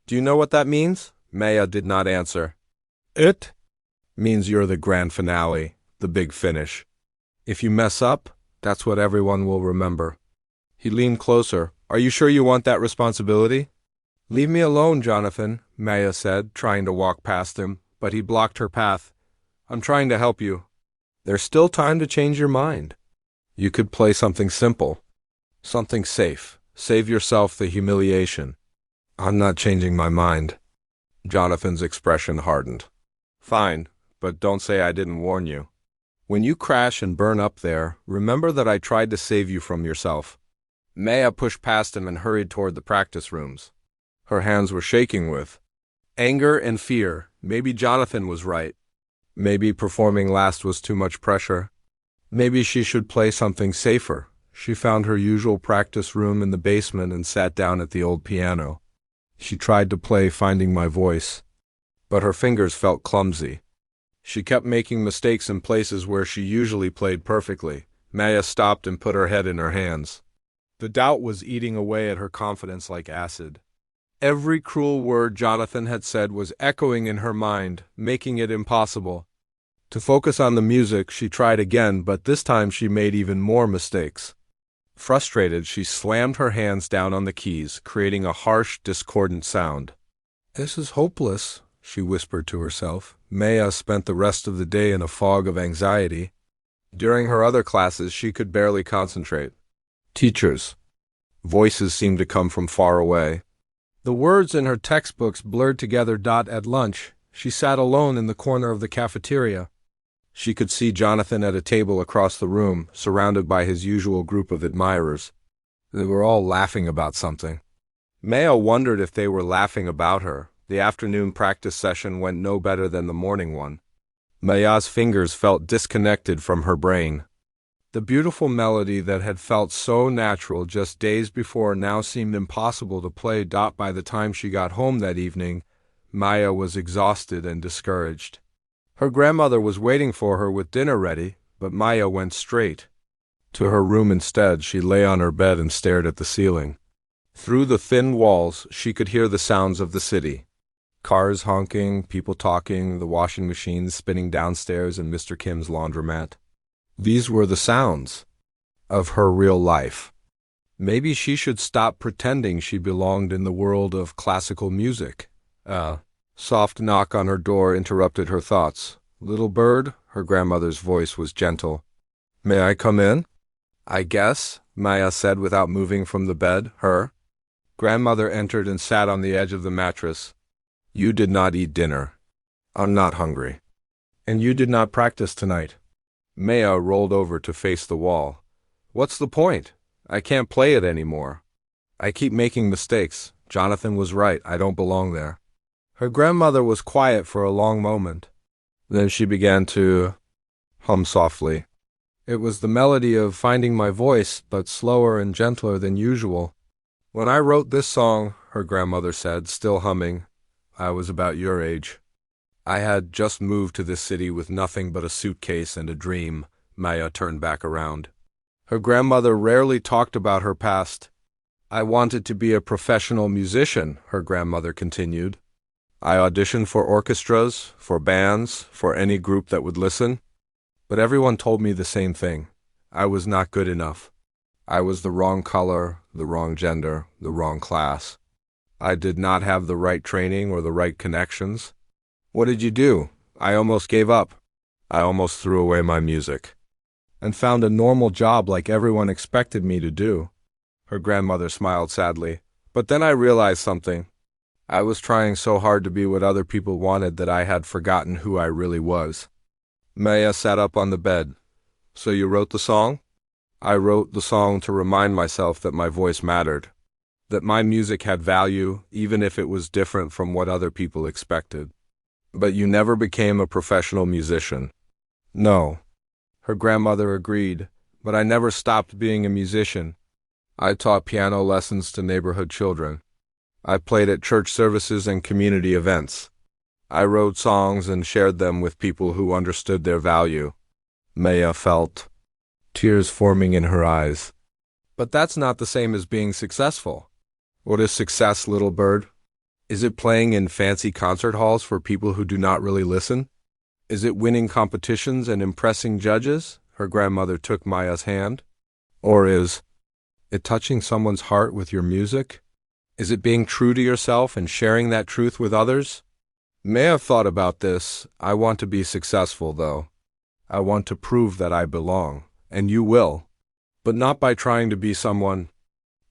"Do you know what that means?" Maya did not answer. "It means you're the grand finale, the big finish. If you mess up, that's what everyone will remember." He leaned closer. "Are you sure you want that responsibility?" "Leave me alone, Jonathan," Maya said, trying to walk past him, but he blocked her path. "I'm trying to help you. There's still time to change your mind. You could play something simple, something safe. Save yourself the humiliation." "I'm not changing my mind." Jonathan's expression hardened. "Fine, but don't say I didn't warn you. When you crash and burn up there, remember that I tried to save you from yourself." Maya pushed past him and hurried toward the practice rooms. Her hands were shaking with anger and fear. Maybe Jonathan was right. Maybe performing last was too much pressure. Maybe she should play something safer. She found her usual practice room in the basement and sat down at the old piano. She tried to play Finding My Voice, but her fingers felt clumsy. She kept making mistakes in places where she usually played perfectly. Maya stopped and put her head in her hands. The doubt was eating away at her confidence like acid. Every cruel word Jonathan had said was echoing in her mind, making it impossible to focus on the music. She tried again, but this time she made even more mistakes. Frustrated, she slammed her hands down on the keys, creating a harsh, discordant sound. "This is hopeless," she whispered to herself. Maya spent the rest of the day in a fog of anxiety. During her other classes, she could barely concentrate. Teachers. Voices seemed to come from far away. The words in her textbooks blurred together. At lunch, she sat alone in the corner of the cafeteria. She could see Jonathan at a table across the room, surrounded by his usual group of admirers. They were all laughing about something. Maya wondered if they were laughing about her. The afternoon practice session went no better than the morning one. Maya's fingers felt disconnected from her brain. The beautiful melody that had felt so natural just days before now seemed impossible to play. By the time she got home that evening, Maya was exhausted and discouraged. Her grandmother was waiting for her with dinner ready, but Maya went straight to her room instead. She lay on her bed and stared at the ceiling. Through the thin walls, she could hear the sounds of the city. Cars honking, people talking, the washing machines spinning downstairs in Mr. Kim's laundromat. These were the sounds of her real life. Maybe she should stop pretending she belonged in the world of classical music. A soft knock on her door interrupted her thoughts. "Little bird," her grandmother's voice was gentle. "May I come in?" "I guess," Maya said without moving from the bed. Her grandmother entered and sat on the edge of the mattress. "You did not eat dinner." "I'm not hungry." "And you did not practice tonight." Maya rolled over to face the wall. "What's the point? I can't play it anymore. I keep making mistakes. Jonathan was right. I don't belong there." Her grandmother was quiet for a long moment. Then she began to hum softly. It was the melody of Finding My Voice, but slower and gentler than usual. "When I wrote this song," her grandmother said, still humming, "I was about your age. I had just moved to this city with nothing but a suitcase and a dream." Maya turned back around. Her grandmother rarely talked about her past. "I wanted to be a professional musician," her grandmother continued. "I auditioned for orchestras, for bands, for any group that would listen. But everyone told me the same thing. I was not good enough. I was the wrong color, the wrong gender, the wrong class. I did not have the right training or the right connections. What did you do? I almost gave up. I almost threw away my music and found a normal job like everyone expected me to do." Her grandmother smiled sadly. "But then I realized something. I was trying so hard to be what other people wanted that I had forgotten who I really was." Maya sat up on the bed. "So you wrote the song?" "I wrote the song to remind myself that my voice mattered, that my music had value, even if it was different from what other people expected." "But you never became a professional musician." "No." Her grandmother agreed, but I never stopped being a musician. I taught piano lessons to neighborhood children. I played at church services and community events. I wrote songs and shared them with people who understood their value. Maya felt tears forming in her eyes. But that's not the same as being successful. What is success, little bird? Is it playing in fancy concert halls for people who do not really listen? Is it winning competitions and impressing judges? Her grandmother took Maya's hand. Or is it touching someone's heart with your music? Is it being true to yourself and sharing that truth with others? Maya thought about this. I want to be successful, though. I want to prove that I belong, and you will. But not by trying to be someone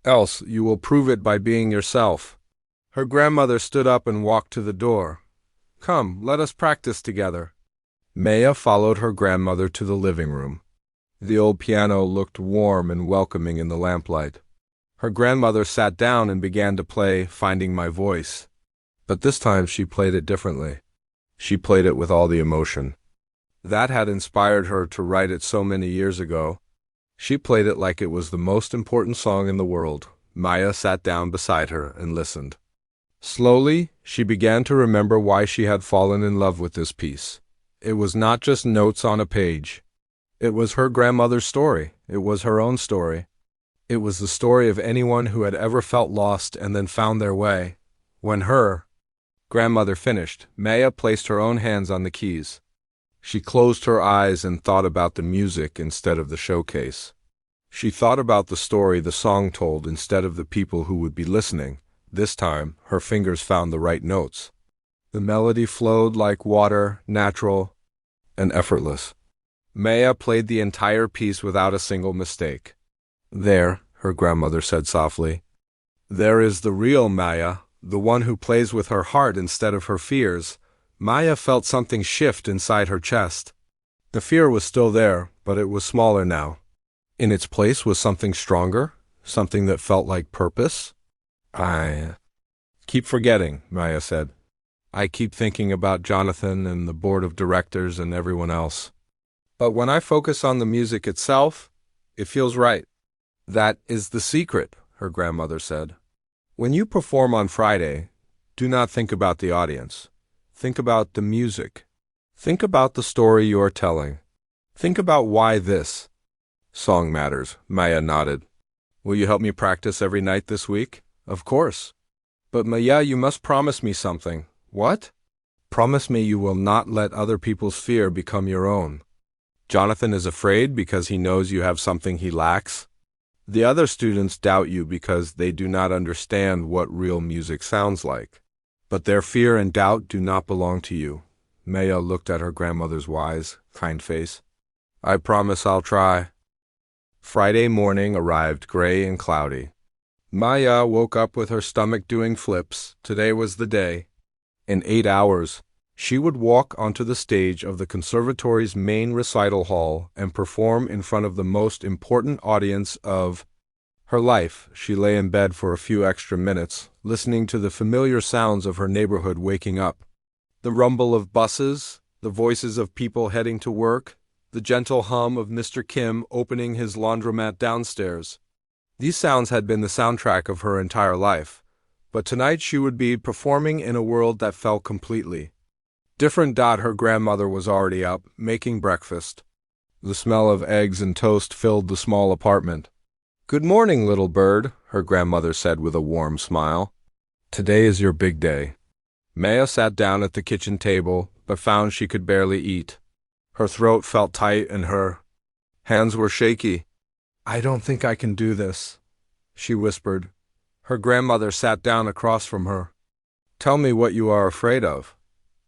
else. You will prove it by being yourself. Her grandmother stood up and walked to the door. Come, let us practice together. Maya followed her grandmother to the living room. The old piano looked warm and welcoming in the lamplight. Her grandmother sat down and began to play Finding My Voice. But this time she played it differently. She played it with all the emotion that had inspired her to write it so many years ago. She played it like it was the most important song in the world. Maya sat down beside her and listened. Slowly, she began to remember why she had fallen in love with this piece. It was not just notes on a page. It was her grandmother's story. It was her own story. It was the story of anyone who had ever felt lost and then found their way. When her grandmother finished, Maya placed her own hands on the keys. She closed her eyes and thought about the music instead of the showcase. She thought about the story the song told instead of the people who would be listening. This time, her fingers found the right notes. The melody flowed like water, natural and effortless. Maya played the entire piece without a single mistake. There, her grandmother said softly. There is the real Maya, the one who plays with her heart instead of her fears. Maya felt something shift inside her chest. The fear was still there, but it was smaller now. In its place was something stronger, something that felt like purpose. I keep forgetting, Maya said. I keep thinking about Jonathan and the board of directors and everyone else. But when I focus on the music itself, it feels right. That is the secret, her grandmother said. When you perform on Friday, do not think about the audience. Think about the music. Think about the story you are telling. Think about why this song matters. Maya nodded. Will you help me practice every night this week? Of course. But Maya, you must promise me something. What? Promise me you will not let other people's fear become your own. Jonathan is afraid because he knows you have something he lacks. The other students doubt you because they do not understand what real music sounds like. But their fear and doubt do not belong to you. Maya looked at her grandmother's wise, kind face. I promise I'll try. Friday morning arrived gray and cloudy. Maya woke up with her stomach doing flips. Today was the day. In 8 hours, she would walk onto the stage of the conservatory's main recital hall and perform in front of the most important audience of her life. She lay in bed for a few extra minutes, listening to the familiar sounds of her neighborhood waking up. The rumble of buses, the voices of people heading to work, the gentle hum of Mr. Kim opening his laundromat downstairs. These sounds had been the soundtrack of her entire life, but tonight she would be performing in a world that felt completely different. Her grandmother was already up, making breakfast. The smell of eggs and toast filled the small apartment. Good morning, little bird, her grandmother said with a warm smile. Today is your big day. Maya sat down at the kitchen table, but found she could barely eat. Her throat felt tight and her hands were shaky. I don't think I can do this, she whispered. Her grandmother sat down across from her. Tell me what you are afraid of.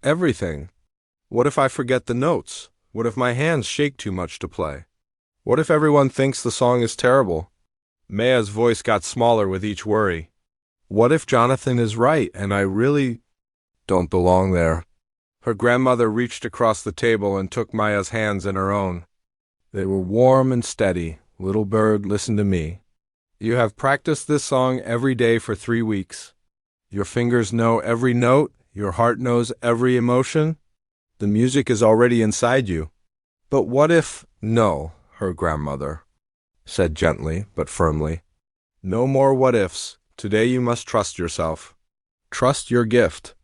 Everything. What if I forget the notes? What if my hands shake too much to play? What if everyone thinks the song is terrible? Maya's voice got smaller with each worry. What if Jonathan is right and I really don't belong there? Her grandmother reached across the table and took Maya's hands in her own. They were warm and steady. Little bird, listen to me. You have practiced this song every day for 3 weeks. Your fingers know every note. Your heart knows every emotion. The music is already inside you. But what if No, her grandmother said gently but firmly. No more what-ifs. Today you must trust yourself. Trust your gift.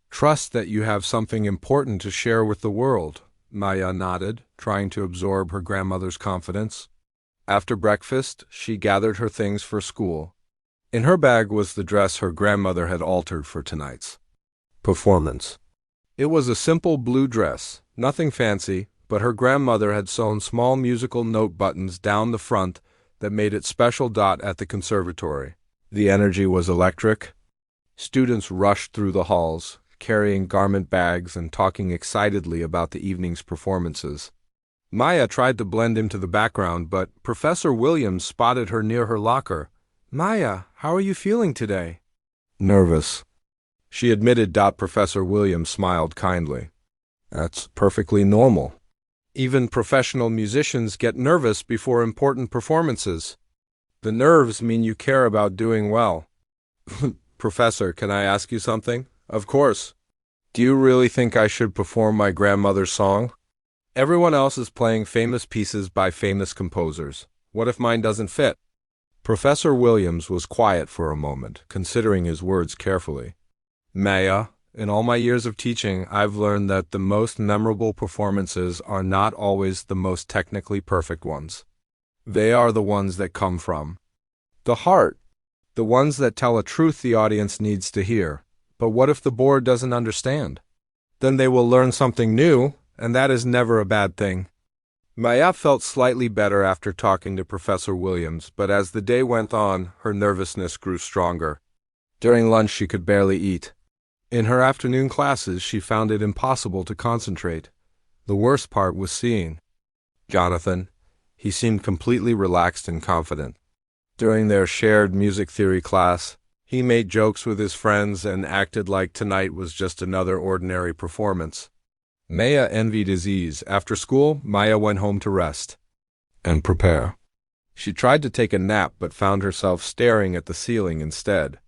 Trust that you have something important to share with the world. Maya nodded, trying to absorb her grandmother's confidence. After breakfast, she gathered her things for school. In her bag was the dress her grandmother had altered for tonight's performance. It was a simple blue dress, nothing fancy, but her grandmother had sewn small musical note buttons down the front that made it special. At the conservatory, the energy was electric. Students rushed through the halls, carrying garment bags and talking excitedly about the evening's performances. Maya tried to blend into the background, but Professor Williams spotted her near her locker. "Maya, how are you feeling today?" "Nervous," she admitted. Professor Williams smiled kindly. "That's perfectly normal. Even professional musicians get nervous before important performances. The nerves mean you care about doing well." "Professor, can I ask you something?" "Of course. Do you really think I should perform my grandmother's song? Everyone else is playing famous pieces by famous composers. What if mine doesn't fit?" Professor Williams was quiet for a moment, considering his words carefully. "Maya, in all my years of teaching, I've learned that the most memorable performances are not always the most technically perfect ones. They are the ones that come from the heart, the ones that tell a truth the audience needs to hear. But what if the board doesn't understand? Then they will learn something new, and that is never a bad thing." Maya felt slightly better after talking to Professor Williams, but as the day went on, her nervousness grew stronger. During lunch, she could barely eat. In her afternoon classes, she found it impossible to concentrate. The worst part was seeing Jonathan. He seemed completely relaxed and confident. During their shared music theory class, he made jokes with his friends and acted like tonight was just another ordinary performance. Maya envied his ease. After school, Maya went home to rest and prepare. She tried to take a nap but found herself staring at the ceiling instead.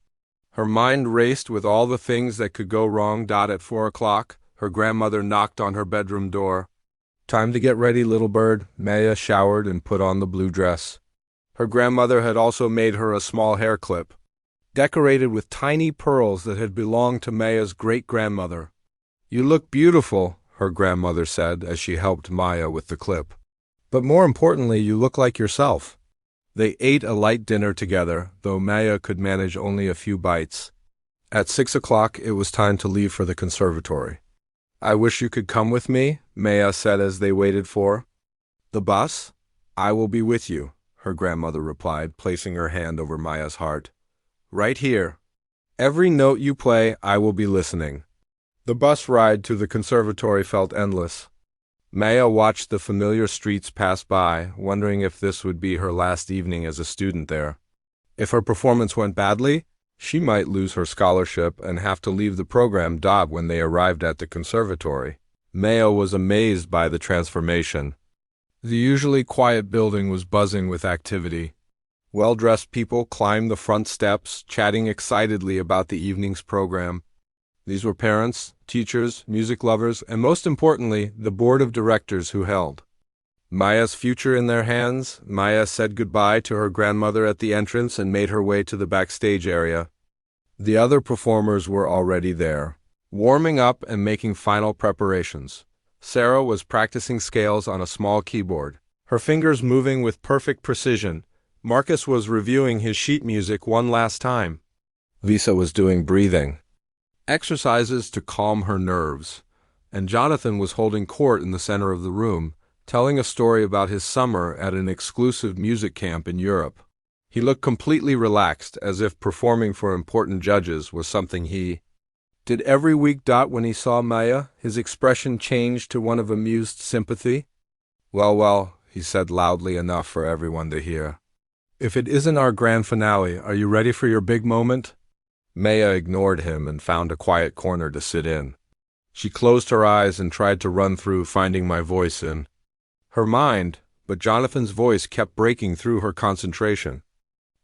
Her mind raced with all the things that could go wrong. At 4 o'clock, her grandmother knocked on her bedroom door. "Time to get ready, little bird." Maya showered and put on the blue dress. Her grandmother had also made her a small hair clip, decorated with tiny pearls that had belonged to Maya's great-grandmother. "You look beautiful," her grandmother said as she helped Maya with the clip. "But more importantly, you look like yourself." They ate a light dinner together, though Maya could manage only a few bites. At 6 o'clock, it was time to leave for the conservatory. "I wish you could come with me," Maya said as they waited for the bus. "I will be with you," her grandmother replied, placing her hand over Maya's heart. "Right here. Every note you play, I will be listening." The bus ride to the conservatory felt endless. Maya watched the familiar streets pass by, wondering if this would be her last evening as a student there. If her performance went badly, she might lose her scholarship and have to leave the program. When they arrived at the conservatory, Maya was amazed by the transformation. The usually quiet building was buzzing with activity. Well-dressed people climbed the front steps, chatting excitedly about the evening's program. These were parents, teachers, music lovers, and most importantly, the board of directors who held Maya's future in their hands. Maya said goodbye to her grandmother at the entrance and made her way to the backstage area. The other performers were already there, warming up and making final preparations. Sarah was practicing scales on a small keyboard, her fingers moving with perfect precision. Marcus was reviewing his sheet music one last time. Lisa was doing breathing exercises to calm her nerves, and Jonathan was holding court in the center of the room, telling a story about his summer at an exclusive music camp in Europe. He looked completely relaxed, as if performing for important judges was something he did every week. When he saw Maya, his expression changed to one of amused sympathy. Well, he said loudly enough for everyone to hear. "If it isn't our grand finale, are you ready for your big moment?" Maya ignored him and found a quiet corner to sit in. She closed her eyes and tried to run through finding my voice in her mind, but Jonathan's voice kept breaking through her concentration.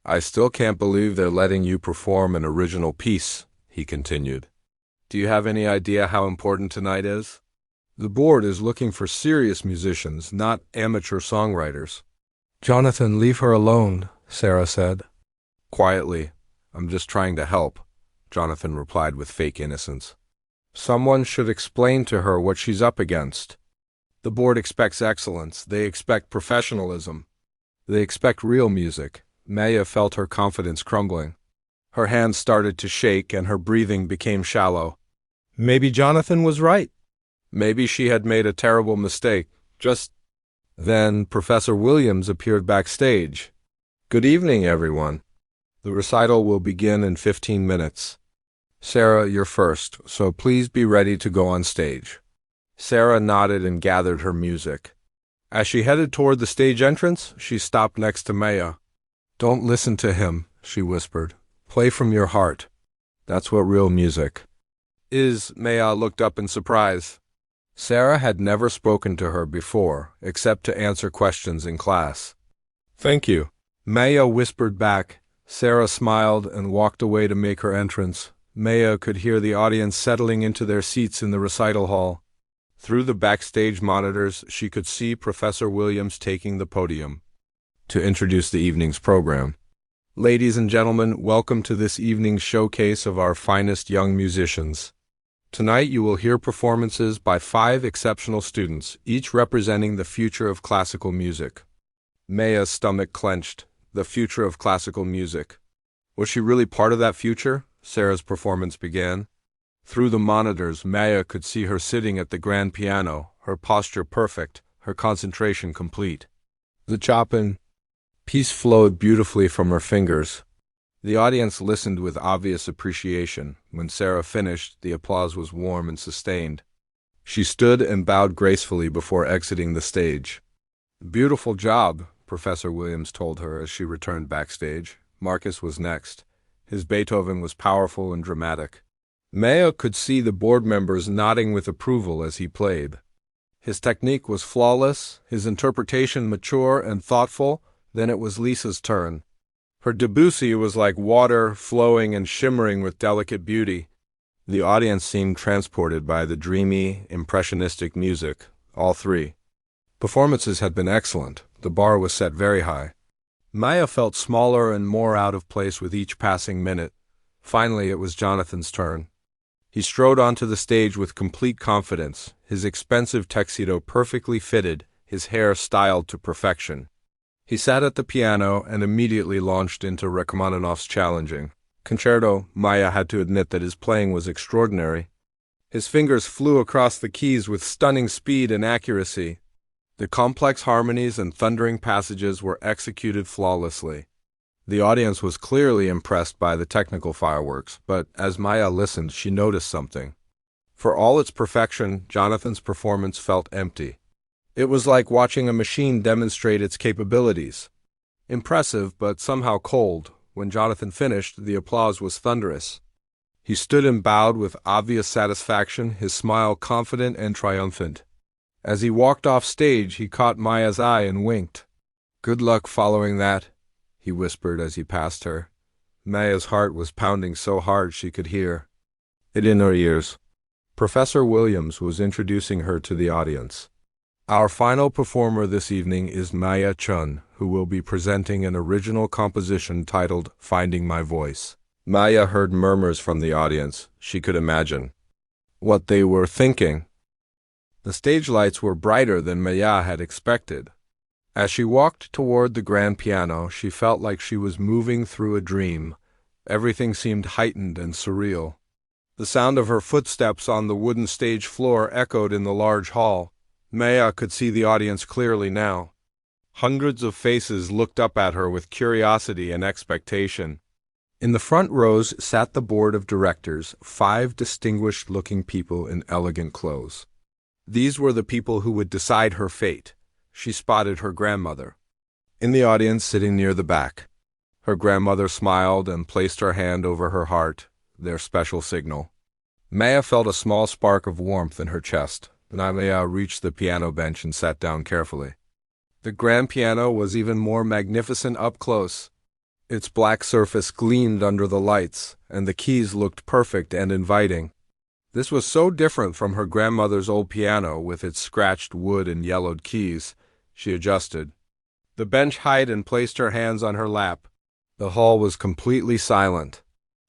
"I still can't believe they're letting you perform an original piece," he continued. "Do you have any idea how important tonight is?" The board is looking for serious musicians, not amateur songwriters. Jonathan, leave her alone, Sarah said. Quietly, I'm just trying to help, Jonathan replied with fake innocence. Someone should explain to her what she's up against. The board expects excellence. They expect professionalism. They expect real music. Maya felt her confidence crumbling. Her hands started to shake and her breathing became shallow. Maybe Jonathan was right. Maybe she had made a terrible mistake. Then Professor Williams appeared backstage. Good evening, everyone. The recital will begin in 15 minutes. Sarah, you're first, so please be ready to go on stage. Sarah nodded and gathered her music. As she headed toward the stage entrance, she stopped next to Maya. Don't listen to him, she whispered. Play from your heart. That's what real music is. Maya looked up in surprise. Sarah had never spoken to her before, except to answer questions in class. Thank you, Maya whispered back. Sarah smiled and walked away to make her entrance. Maya could hear the audience settling into their seats in the recital hall. Through the backstage monitors, she could see Professor Williams taking the podium to introduce the evening's program. Ladies and gentlemen, welcome to this evening's showcase of our finest young musicians. Tonight you will hear performances by 5 exceptional students, each representing the future of classical music. Maya's stomach clenched. The future of classical music. Was she really part of that future? Sarah's performance began. Through the monitors, Maya could see her sitting at the grand piano, her posture perfect, her concentration complete. The Chopin piece flowed beautifully from her fingers. The audience listened with obvious appreciation. When Sarah finished, the applause was warm and sustained. She stood and bowed gracefully before exiting the stage. Beautiful job, Professor Williams told her as she returned backstage. Marcus was next. His Beethoven was powerful and dramatic. Maya could see the board members nodding with approval as he played. His technique was flawless, his interpretation mature and thoughtful. Then it was Lisa's turn. Her Debussy was like water, flowing and shimmering with delicate beauty. The audience seemed transported by the dreamy, impressionistic music, all 3. Performances had been excellent. The bar was set very high. Maya felt smaller and more out of place with each passing minute. Finally, it was Jonathan's turn. He strode onto the stage with complete confidence, his expensive tuxedo perfectly fitted, his hair styled to perfection. He sat at the piano and immediately launched into Rachmaninoff's challenging concerto. Maya had to admit that his playing was extraordinary. His fingers flew across the keys with stunning speed and accuracy. The complex harmonies and thundering passages were executed flawlessly. The audience was clearly impressed by the technical fireworks, but as Maya listened, she noticed something. For all its perfection, Jonathan's performance felt empty. It was like watching a machine demonstrate its capabilities. Impressive, but somehow cold. When Jonathan finished, the applause was thunderous. He stood and bowed with obvious satisfaction, his smile confident and triumphant. As he walked off stage, he caught Maya's eye and winked. Good luck following that, he whispered as he passed her. Maya's heart was pounding so hard she could hear it in her ears. Professor Williams was introducing her to the audience. Our final performer this evening is Maya Chun, who will be presenting an original composition titled Finding My Voice. Maya heard murmurs from the audience. She could imagine what they were thinking. The stage lights were brighter than Maya had expected. As she walked toward the grand piano, she felt like she was moving through a dream. Everything seemed heightened and surreal. The sound of her footsteps on the wooden stage floor echoed in the large hall. Maya could see the audience clearly now. Hundreds of faces looked up at her with curiosity and expectation. In the front rows sat the board of directors, 5 distinguished-looking people in elegant clothes. These were the people who would decide her fate. She spotted her grandmother in the audience, sitting near the back. Her grandmother smiled and placed her hand over her heart, their special signal. Maya felt a small spark of warmth in her chest. Maya reached the piano bench and sat down carefully. The grand piano was even more magnificent up close. Its black surface gleamed under the lights, and the keys looked perfect and inviting. This was so different from her grandmother's old piano with its scratched wood and yellowed keys. She adjusted the bench height and placed her hands on her lap. The hall was completely silent.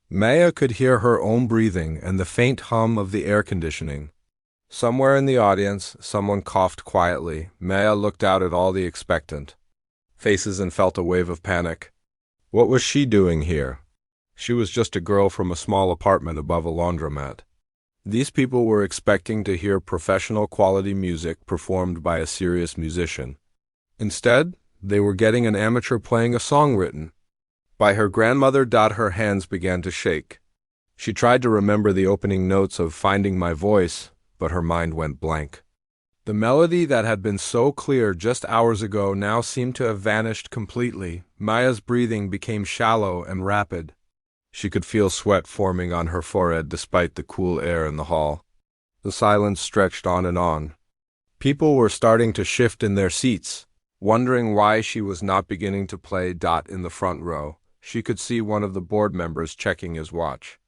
Maya could hear her own breathing and the faint hum of the air conditioning. Somewhere in the audience, someone coughed quietly. Maya looked out at all the expectant faces and felt a wave of panic. What was she doing here? She was just a girl from a small apartment above a laundromat. These people were expecting to hear professional quality music performed by a serious musician. Instead, they were getting an amateur playing a song written by her grandmother. Her hands began to shake. She tried to remember the opening notes of Finding My Voice, but her mind went blank. The melody that had been so clear just hours ago now seemed to have vanished completely. Maya's breathing became shallow and rapid. She could feel sweat forming on her forehead despite the cool air in the hall. The silence stretched on and on. People were starting to shift in their seats, wondering why she was not beginning to play. In the front row, she could see one of the board members checking his watch.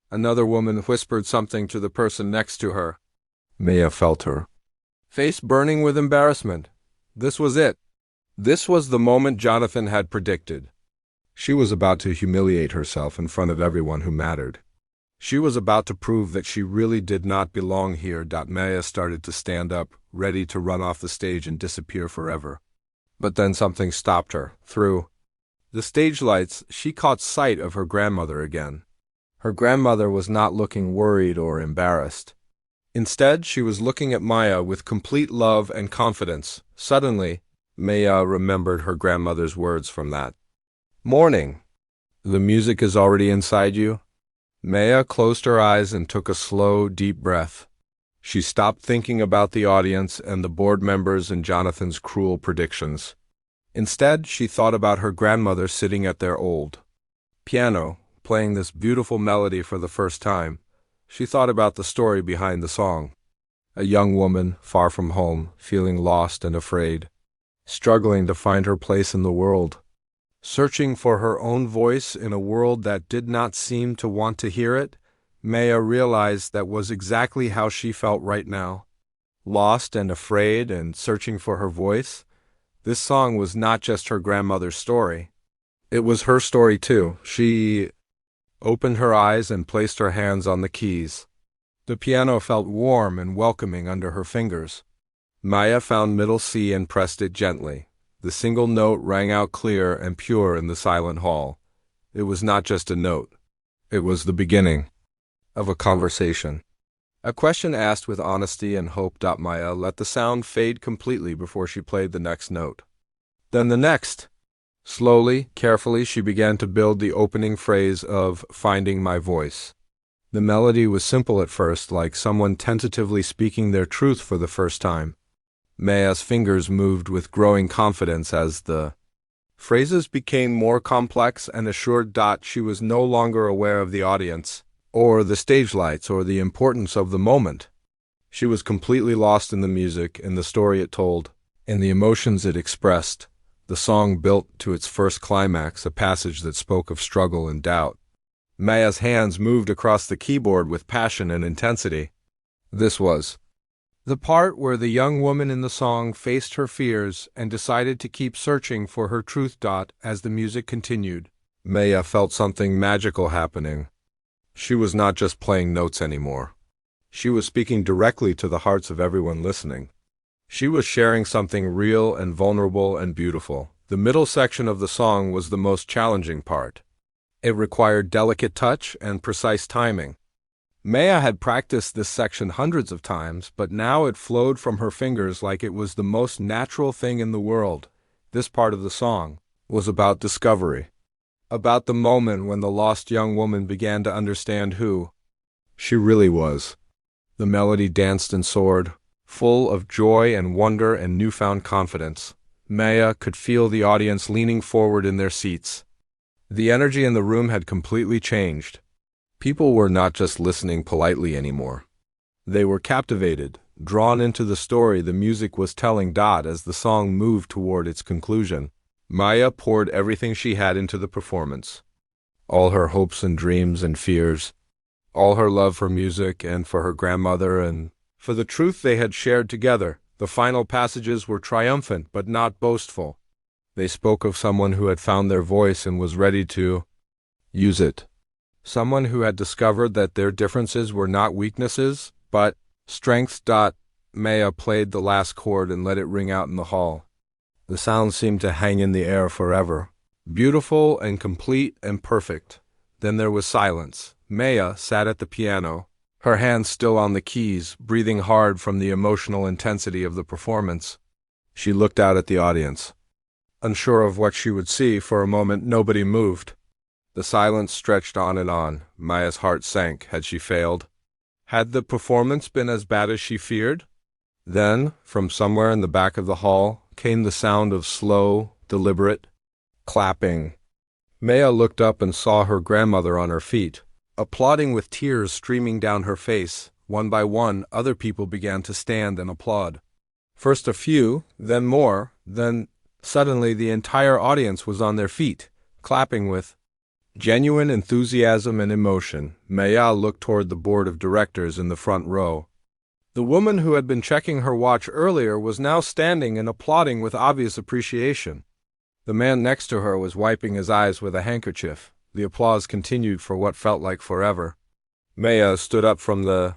Another woman whispered something to the person next to her. Maya felt her face burning with embarrassment. This was it. This was the moment Jonathan had predicted. She was about to humiliate herself in front of everyone who mattered. She was about to prove that she really did not belong here. Maya started to stand up, ready to run off the stage and disappear forever. But then something stopped her. Through the stage lights, she caught sight of her grandmother again. Her grandmother was not looking worried or embarrassed. Instead, she was looking at Maya with complete love and confidence. Suddenly, Maya remembered her grandmother's words from that morning. The music is already inside you. Maya closed her eyes and took a slow, deep breath. She stopped thinking about the audience and the board members and Jonathan's cruel predictions. Instead, she thought about her grandmother sitting at their old piano, playing this beautiful melody for the first time. She thought about the story behind the song. A young woman, far from home, feeling lost and afraid, struggling to find her place in the world, searching for her own voice in a world that did not seem to want to hear it. Maya realized that was exactly how she felt right now. Lost and afraid and searching for her voice. This song was not just her grandmother's story. It was her story too. She opened her eyes and placed her hands on the keys. The piano felt warm and welcoming under her fingers. Maya found middle C and pressed it gently. The single note rang out clear and pure in the silent hall. It was not just a note. It was the beginning of a conversation. A question asked with honesty and hope. Maya let the sound fade completely before she played the next note. Then the next. Slowly, carefully, she began to build the opening phrase of Finding My Voice. The melody was simple at first, like someone tentatively speaking their truth for the first time. Maya's fingers moved with growing confidence as the phrases became more complex and assured. She was no longer aware of the audience, or the stage lights, or the importance of the moment. She was completely lost in the music, in the story it told, in the emotions it expressed. The song built to its first climax, a passage that spoke of struggle and doubt. Maya's hands moved across the keyboard with passion and intensity. This was the part where the young woman in the song faced her fears and decided to keep searching for her truth. As the music continued, Maya felt something magical happening. She was not just playing notes anymore. She was speaking directly to the hearts of everyone listening. She was sharing something real and vulnerable and beautiful. The middle section of the song was the most challenging part. It required delicate touch and precise timing. Maya had practiced this section hundreds of times, but now it flowed from her fingers like it was the most natural thing in the world. This part of the song was about discovery, about the moment when the lost young woman began to understand who she really was. The melody danced and soared, full of joy and wonder and newfound confidence. Maya could feel the audience leaning forward in their seats. The energy in the room had completely changed. People were not just listening politely anymore. They were captivated, drawn into the story the music was telling. As the song moved toward its conclusion, Maya poured everything she had into the performance. All her hopes and dreams and fears. All her love for music and for her grandmother and for the truth they had shared together. The final passages were triumphant but not boastful. They spoke of someone who had found their voice and was ready to use it. Someone who had discovered that their differences were not weaknesses, but strengths. Maya played the last chord and let it ring out in the hall. The sound seemed to hang in the air forever, beautiful and complete and perfect. Then there was silence. Maya sat at the piano, her hands still on the keys, breathing hard from the emotional intensity of the performance. She looked out at the audience. Unsure of what she would see, for a moment nobody moved. The silence stretched on and on. Maya's heart sank. Had she failed? Had the performance been as bad as she feared? Then, from somewhere in the back of the hall, came the sound of slow, deliberate clapping. Maya looked up and saw her grandmother on her feet, applauding with tears streaming down her face. One by one, other people began to stand and applaud. First a few, then more, then suddenly the entire audience was on their feet, clapping with genuine enthusiasm and emotion. Maya looked toward the board of directors in the front row. The woman who had been checking her watch earlier was now standing and applauding with obvious appreciation. The man next to her was wiping his eyes with a handkerchief. The applause continued for what felt like forever. Maya stood up from the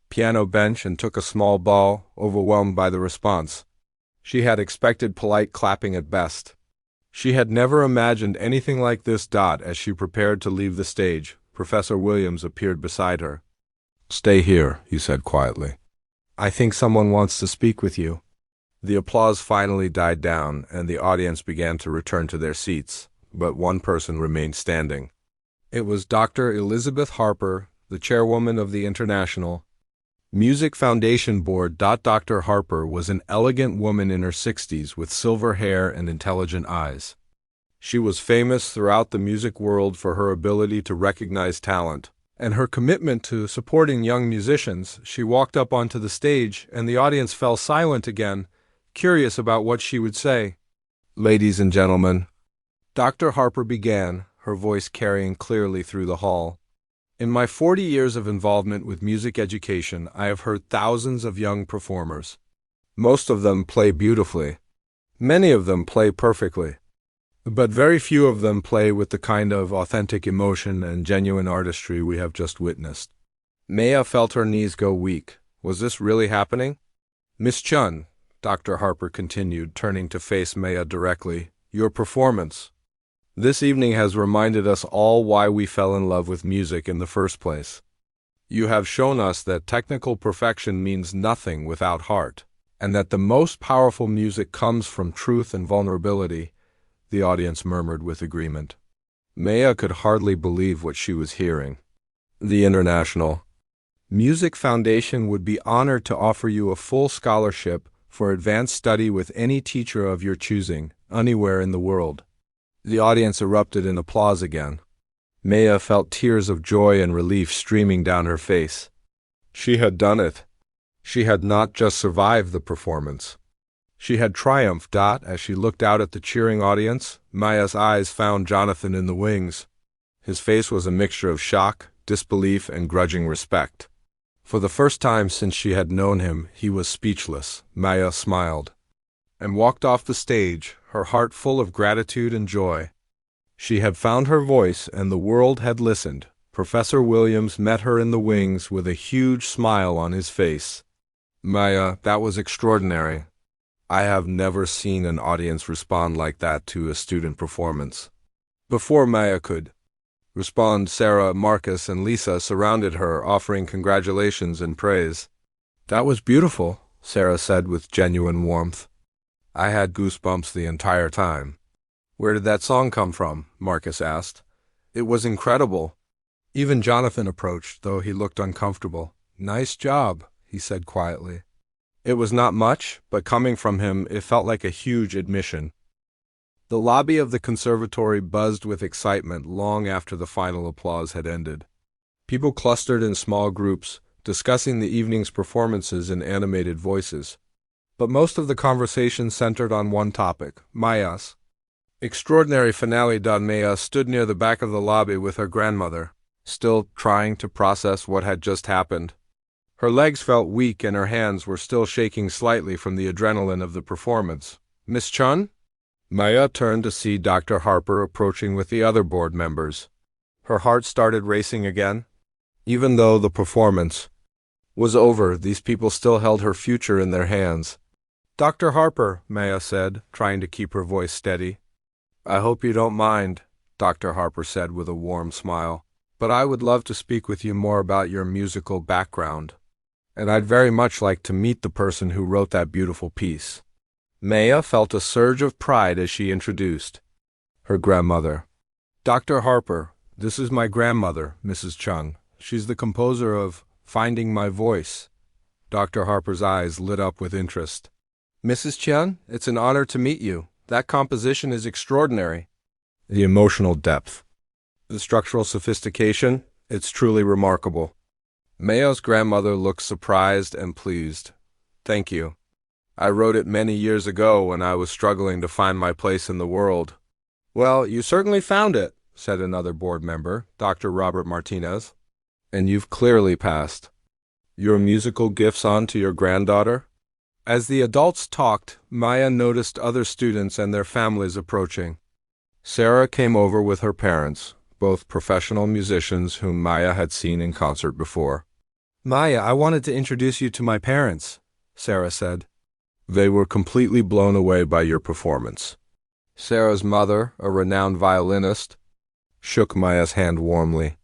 piano bench and took a small bow, overwhelmed by the response. She had expected polite clapping at best. She had never imagined anything like this. As she prepared to leave the stage, Professor Williams appeared beside her. "Stay here," he said quietly. "I think someone wants to speak with you." The applause finally died down, and the audience began to return to their seats, but one person remained standing. It was Dr. Elizabeth Harper, the chairwoman of the International Music Foundation Board. Dr. Harper was an elegant woman in her 60s with silver hair and intelligent eyes. She was famous throughout the music world for her ability to recognize talent and her commitment to supporting young musicians. She walked up onto the stage, and the audience fell silent again, curious about what she would say. "Ladies and gentlemen," Dr. Harper began, her voice carrying clearly through the hall. "In my 40 years of involvement with music education, I have heard thousands of young performers. Most of them play beautifully. Many of them play perfectly. But very few of them play with the kind of authentic emotion and genuine artistry we have just witnessed." Maya felt her knees go weak. Was this really happening? "Miss Chun," Dr. Harper continued, turning to face Maya directly, "your performance this evening has reminded us all why we fell in love with music in the first place. You have shown us that technical perfection means nothing without heart, and that the most powerful music comes from truth and vulnerability." The audience murmured with agreement. Maya could hardly believe what she was hearing. "The International Music Foundation would be honored to offer you a full scholarship for advanced study with any teacher of your choosing, anywhere in the world." The audience erupted in applause again. Maya felt tears of joy and relief streaming down her face. She had done it. She had not just survived the performance. She had triumphed. As she looked out at the cheering audience, Maya's eyes found Jonathan in the wings. His face was a mixture of shock, disbelief, and grudging respect. For the first time since she had known him, he was speechless. Maya smiled and walked off the stage, her heart full of gratitude and joy. She had found her voice, and the world had listened. Professor Williams met her in the wings with a huge smile on his face. "Maya, that was extraordinary. I have never seen an audience respond like that to a student performance." Before Maya could respond, Sarah, Marcus, and Lisa surrounded her, offering congratulations and praise. "That was beautiful," Sarah said with genuine warmth. "I had goosebumps the entire time." "Where did that song come from?" Marcus asked. "It was incredible." Even Jonathan approached, though he looked uncomfortable. "Nice job," he said quietly. It was not much, but coming from him, it felt like a huge admission. The lobby of the conservatory buzzed with excitement long after the final applause had ended. People clustered in small groups, discussing the evening's performances in animated voices. But most of the conversation centered on one topic, Maya's extraordinary finale. Maya stood near the back of the lobby with her grandmother, still trying to process what had just happened. Her legs felt weak and her hands were still shaking slightly from the adrenaline of the performance. "Miss Chun?" Maya turned to see Dr. Harper approaching with the other board members. Her heart started racing again. Even though the performance was over, these people still held her future in their hands. "Dr. Harper," Maya said, trying to keep her voice steady. "I hope you don't mind," Dr. Harper said with a warm smile, "but I would love to speak with you more about your musical background. And I'd very much like to meet the person who wrote that beautiful piece." Maya felt a surge of pride as she introduced her grandmother. "Dr. Harper, this is my grandmother, Mrs. Chung. She's the composer of Finding My Voice." Dr. Harper's eyes lit up with interest. "Mrs. Chun, it's an honor to meet you. That composition is extraordinary." The emotional depth, the structural sophistication, it's truly remarkable. Maya's grandmother looked surprised and pleased. "Thank you. I wrote it many years ago when I was struggling to find my place in the world." "Well, you certainly found it," said another board member, Dr. Robert Martinez. "And you've clearly passed your musical gifts on to your granddaughter." As the adults talked, Maya noticed other students and their families approaching. Sarah came over with her parents, both professional musicians whom Maya had seen in concert before. "Maya, I wanted to introduce you to my parents," Sarah said. "They were completely blown away by your performance." Sarah's mother, a renowned violinist, shook Maya's hand warmly.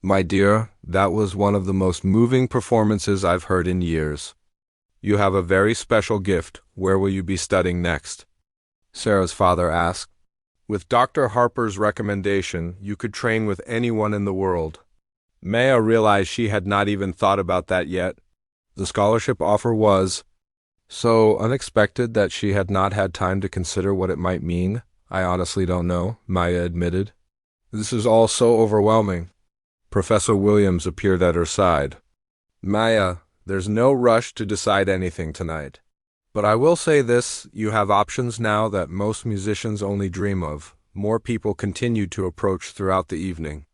"My dear, that was one of the most moving performances I've heard in years. You have a very special gift. Where will you be studying next?" Sarah's father asked. "With Dr. Harper's recommendation, you could train with anyone in the world." Maya realized she had not even thought about that yet. The scholarship offer was so unexpected that she had not had time to consider what it might mean. "I honestly don't know," Maya admitted. "This is all so overwhelming." Professor Williams appeared at her side. "Maya, there's no rush to decide anything tonight. But I will say this, you have options now that most musicians only dream of." More people continued to approach throughout the evening.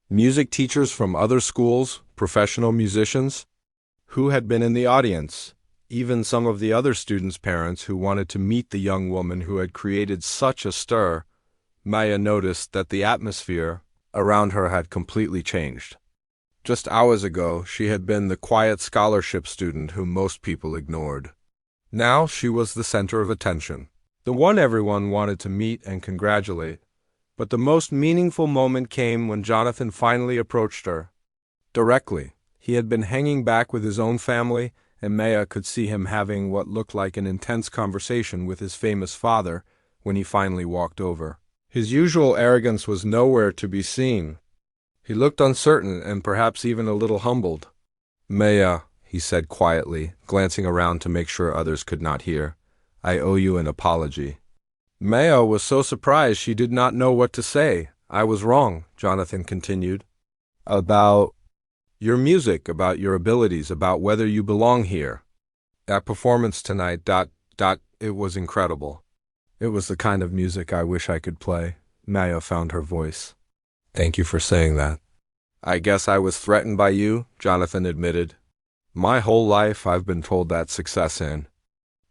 Music teachers from other schools, professional musicians, who had been in the audience, even some of the other students' parents who wanted to meet the young woman who had created such a stir. Maya noticed that the atmosphere around her had completely changed. Just hours ago, she had been the quiet scholarship student whom most people ignored. Now she was the center of attention, the one everyone wanted to meet and congratulate. But the most meaningful moment came when Jonathan finally approached her. Directly, he had been hanging back with his own family, and Maya could see him having what looked like an intense conversation with his famous father when he finally walked over. His usual arrogance was nowhere to be seen. He looked uncertain and perhaps even a little humbled. "Maya," he said quietly, glancing around to make sure others could not hear, "I owe you an apology." Maya was so surprised she did not know what to say. "I was wrong," Jonathan continued. "About your music, about your abilities, about whether you belong here. That performance tonight, it was incredible. It was the kind of music I wish I could play." Maya found her voice. "Thank you for saying that." "I guess I was threatened by you," Jonathan admitted. "My whole life I've been told that success in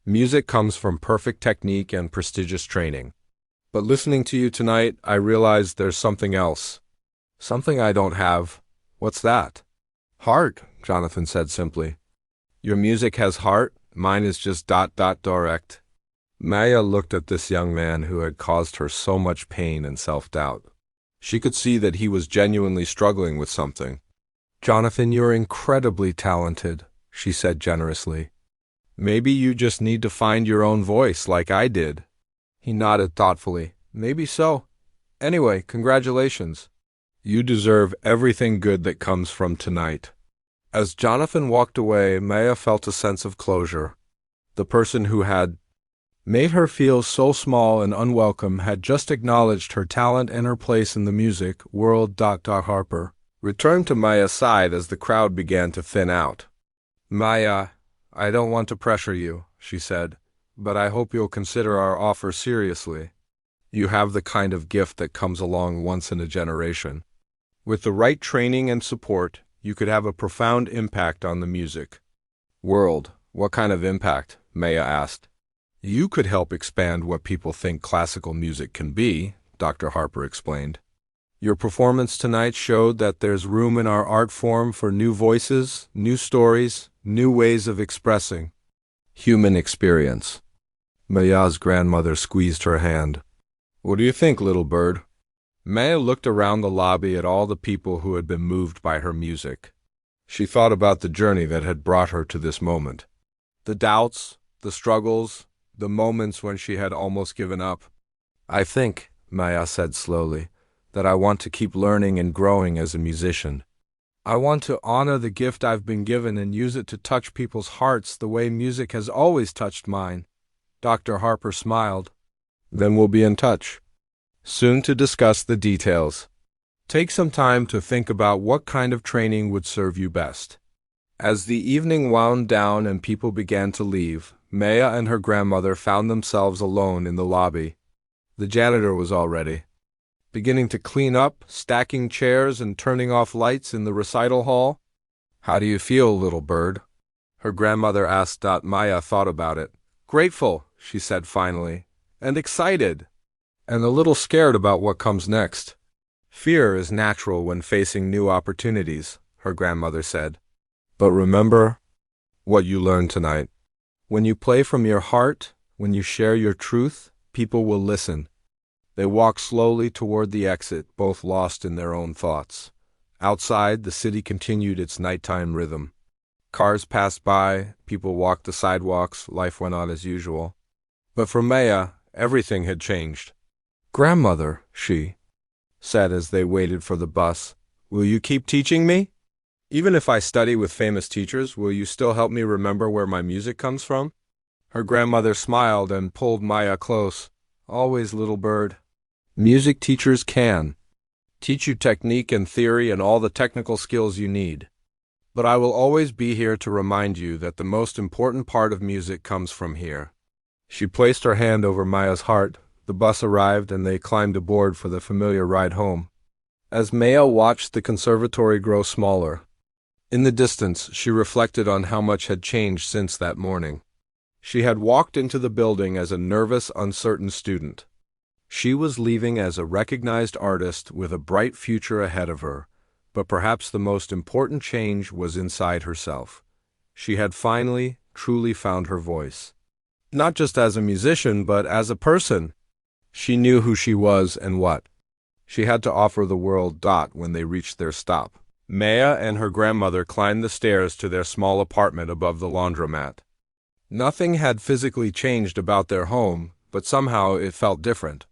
music comes from perfect technique and prestigious training. But listening to you tonight, I realized there's something else. Something I don't have." "What's that?" "Heart," Jonathan said simply. "Your music has heart, mine is just direct." Maya looked at this young man who had caused her so much pain and self-doubt. She could see that he was genuinely struggling with something. "Jonathan, you're incredibly talented," she said generously. "Maybe you just need to find your own voice like I did." He nodded thoughtfully. "Maybe so. Anyway, congratulations. You deserve everything good that comes from tonight." As Jonathan walked away, Maya felt a sense of closure. The person who had made her feel so small and unwelcome had just acknowledged her talent and her place in the music world. Dr. Harper returned to Maya's side as the crowd began to thin out. "Maya, I don't want to pressure you," she said, "but I hope you'll consider our offer seriously. You have the kind of gift that comes along once in a generation. With the right training and support, you could have a profound impact on the music world. What kind of impact? Maya asked. You could help expand what people think classical music can be, Dr. Harper explained. Your performance tonight showed that there's room in our art form for new voices, new stories, new ways of expressing human experience. Maya's grandmother squeezed her hand. What do you think, little bird? Maya looked around the lobby at all the people who had been moved by her music. She thought about the journey that had brought her to this moment. The doubts, the struggles, the moments when she had almost given up. I think, Maya said slowly, that I want to keep learning and growing as a musician. I want to honor the gift I've been given and use it to touch people's hearts the way music has always touched mine. Dr. Harper smiled. Then we'll be in touch soon to discuss the details. Take some time to think about what kind of training would serve you best. As the evening wound down and people began to leave, Maya and her grandmother found themselves alone in the lobby. The janitor was already beginning to clean up, stacking chairs and turning off lights in the recital hall. How do you feel, little bird? Her grandmother asked. Maya thought about it. Grateful, she said finally, and excited, and a little scared about what comes next. Fear is natural when facing new opportunities, her grandmother said. But remember what you learned tonight. When you play from your heart, when you share your truth, people will listen. They walked slowly toward the exit, both lost in their own thoughts. Outside, the city continued its nighttime rhythm. Cars passed by, people walked the sidewalks, life went on as usual. But for Maya, everything had changed. Grandmother, she said as they waited for the bus, will you keep teaching me? Even if I study with famous teachers, will you still help me remember where my music comes from? Her grandmother smiled and pulled Maya close. Always, little bird. Music teachers can teach you technique and theory and all the technical skills you need. But I will always be here to remind you that the most important part of music comes from here. She placed her hand over Maya's heart. The bus arrived and they climbed aboard for the familiar ride home. As Maya watched the conservatory grow smaller, in the distance she reflected on how much had changed since that morning. She had walked into the building as a nervous, uncertain student. She was leaving as a recognized artist with a bright future ahead of her, but perhaps the most important change was inside herself. She had finally, truly found her voice. Not just as a musician, but as a person. She knew who she was and what she had to offer the world. When they reached their stop, Maya and her grandmother climbed the stairs to their small apartment above the laundromat. Nothing had physically changed about their home, but somehow it felt different.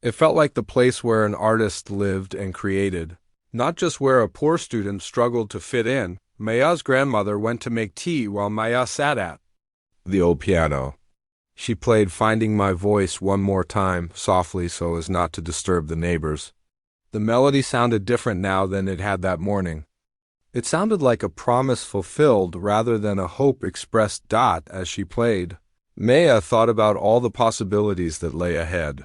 It felt like the place where an artist lived and created, not just where a poor student struggled to fit in. Maya's grandmother went to make tea while Maya sat at the old piano. She played Finding My Voice one more time, softly so as not to disturb the neighbors. The melody sounded different now than it had that morning. It sounded like a promise fulfilled rather than a hope expressed. As she played, Maya thought about all the possibilities that lay ahead.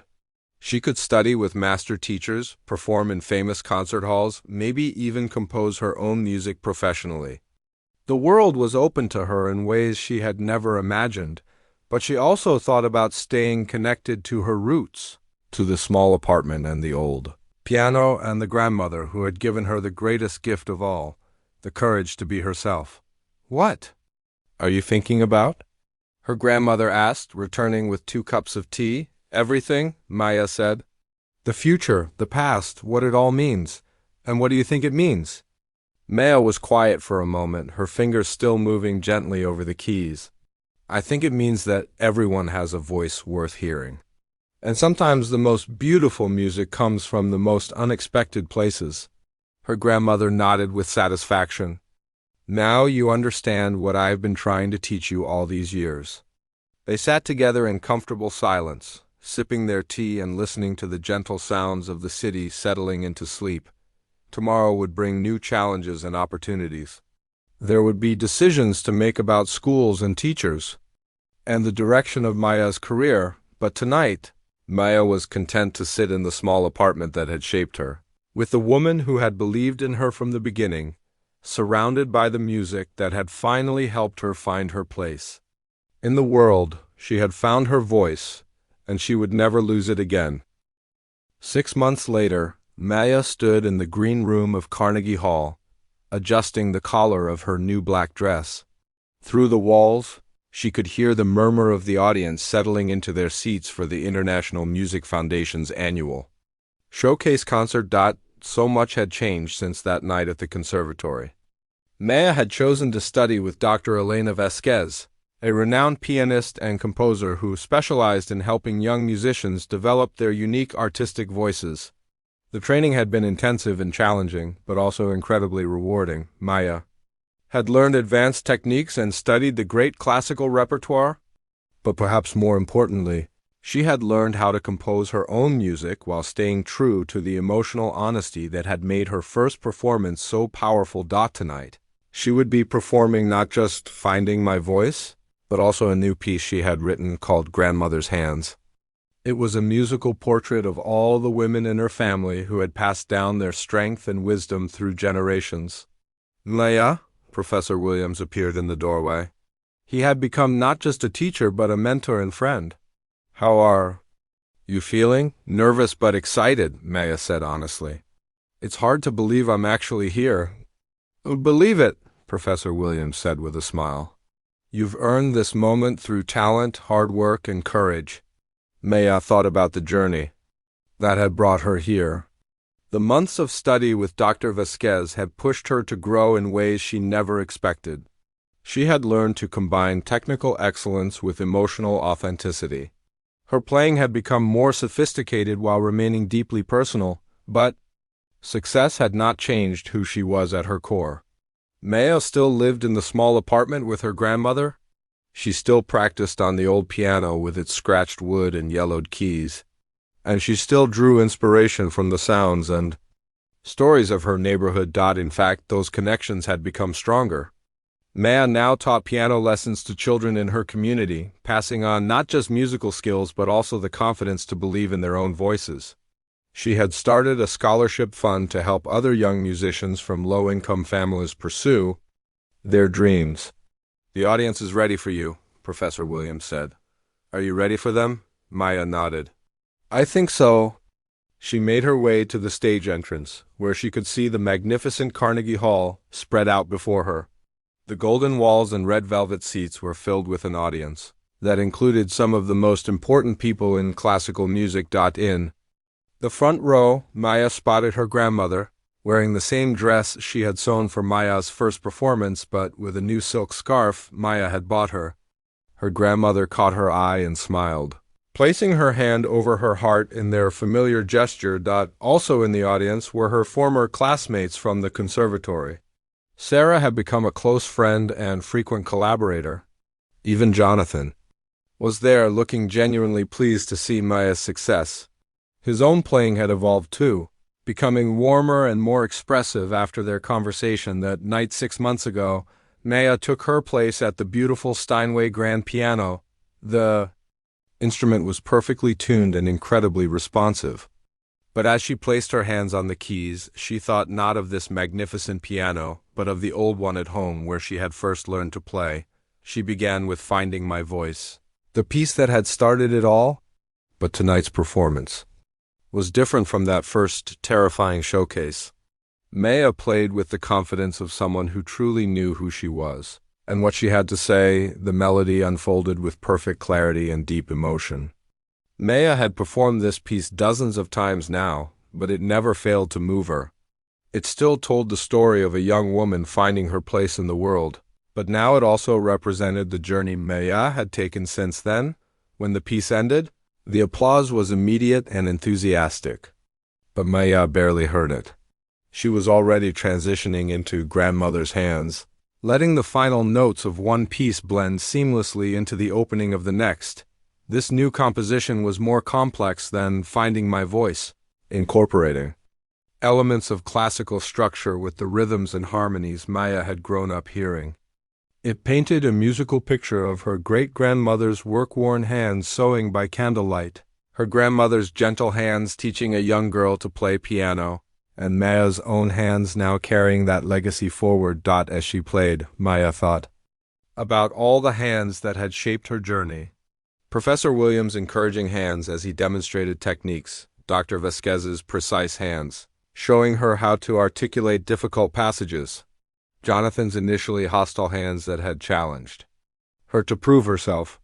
She could study with master teachers, perform in famous concert halls, maybe even compose her own music professionally. The world was open to her in ways she had never imagined, but she also thought about staying connected to her roots, to the small apartment and the old piano and the grandmother who had given her the greatest gift of all, the courage to be herself. What are you thinking about? Her grandmother asked, returning with 2 cups of tea. Everything, Maya said. The future, the past, what it all means. And what do you think it means? Maya was quiet for a moment, her fingers still moving gently over the keys. I think it means that everyone has a voice worth hearing. And sometimes the most beautiful music comes from the most unexpected places. Her grandmother nodded with satisfaction. Now you understand what I have been trying to teach you all these years. They sat together in comfortable silence, sipping their tea and listening to the gentle sounds of the city settling into sleep. Tomorrow would bring new challenges and opportunities. There would be decisions to make about schools and teachers, and the direction of Maya's career, but tonight, Maya was content to sit in the small apartment that had shaped her. with the woman who had believed in her from the beginning, surrounded by the music that had finally helped her find her place. In the world, she had found her voice, and she would never lose it again. 6 months later, Maya stood in the green room of Carnegie Hall, adjusting the collar of her new black dress. Through the walls, she could hear the murmur of the audience settling into their seats for the International Music Foundation's annual showcase concert. So much had changed since that night at the conservatory. Maya had chosen to study with Dr. Elena Vasquez, a renowned pianist and composer who specialized in helping young musicians develop their unique artistic voices. The training had been intensive and challenging, but also incredibly rewarding. Maya had learned advanced techniques and studied the great classical repertoire, but perhaps more importantly, she had learned how to compose her own music while staying true to the emotional honesty that had made her first performance so powerful. Tonight, she would be performing not just Finding My Voice, but also a new piece she had written called Grandmother's Hands. It was a musical portrait of all the women in her family who had passed down their strength and wisdom through generations. Maya, Professor Williams appeared in the doorway. He had become not just a teacher but a mentor and friend. "How are you feeling?" "Nervous but excited," Maya said honestly. "It's hard to believe I'm actually here." "Believe it," Professor Williams said with a smile. "You've earned this moment through talent, hard work, and courage." Maya thought about the journey that had brought her here. The months of study with Dr. Vasquez had pushed her to grow in ways she never expected. She had learned to combine technical excellence with emotional authenticity. Her playing had become more sophisticated while remaining deeply personal, but success had not changed who she was at her core. Maya still lived in the small apartment with her grandmother. She still practiced on the old piano with its scratched wood and yellowed keys. And she still drew inspiration from the sounds and stories of her neighborhood. In fact, those connections had become stronger. Maya now taught piano lessons to children in her community, passing on not just musical skills but also the confidence to believe in their own voices. She had started a scholarship fund to help other young musicians from low-income families pursue their dreams. "The audience is ready for you," Professor Williams said. "Are you ready for them?" Maya nodded. "I think so." She made her way to the stage entrance, where she could see the magnificent Carnegie Hall spread out before her. The golden walls and red velvet seats were filled with an audience that included some of the most important people in classical music. In the front row, Maya spotted her grandmother, wearing the same dress she had sewn for Maya's first performance, but with a new silk scarf Maya had bought her. Her grandmother caught her eye and smiled, placing her hand over her heart in their familiar gesture. Also in the audience were her former classmates from the conservatory. Sarah had become a close friend and frequent collaborator. Even Jonathan was there, looking genuinely pleased to see Maya's success. His own playing had evolved too, becoming warmer and more expressive after their conversation that night 6 months ago. Maya took her place at the beautiful Steinway grand piano. The instrument was perfectly tuned and incredibly responsive. But as she placed her hands on the keys, she thought not of this magnificent piano, but of the old one at home where she had first learned to play. She began with Finding My Voice, the piece that had started it all. But tonight's performance was different from that first terrifying showcase. Maya played with the confidence of someone who truly knew who she was, and what she had to say. The melody unfolded with perfect clarity and deep emotion. Maya had performed this piece dozens of times now, but it never failed to move her. It still told the story of a young woman finding her place in the world, but now it also represented the journey Maya had taken since then. When the piece ended, the applause was immediate and enthusiastic, but Maya barely heard it. She was already transitioning into Grandmother's Hands, letting the final notes of one piece blend seamlessly into the opening of the next. This new composition was more complex than Finding My Voice, incorporating elements of classical structure with the rhythms and harmonies Maya had grown up hearing. It painted a musical picture of her great-grandmother's work-worn hands sewing by candlelight, her grandmother's gentle hands teaching a young girl to play piano, and Maya's own hands now carrying that legacy forward. As she played, Maya thought about all the hands that had shaped her journey. Professor Williams' encouraging hands as he demonstrated techniques, Dr. Vasquez's precise hands, showing her how to articulate difficult passages, Jonathan's initially hostile hands that had challenged her to prove herself,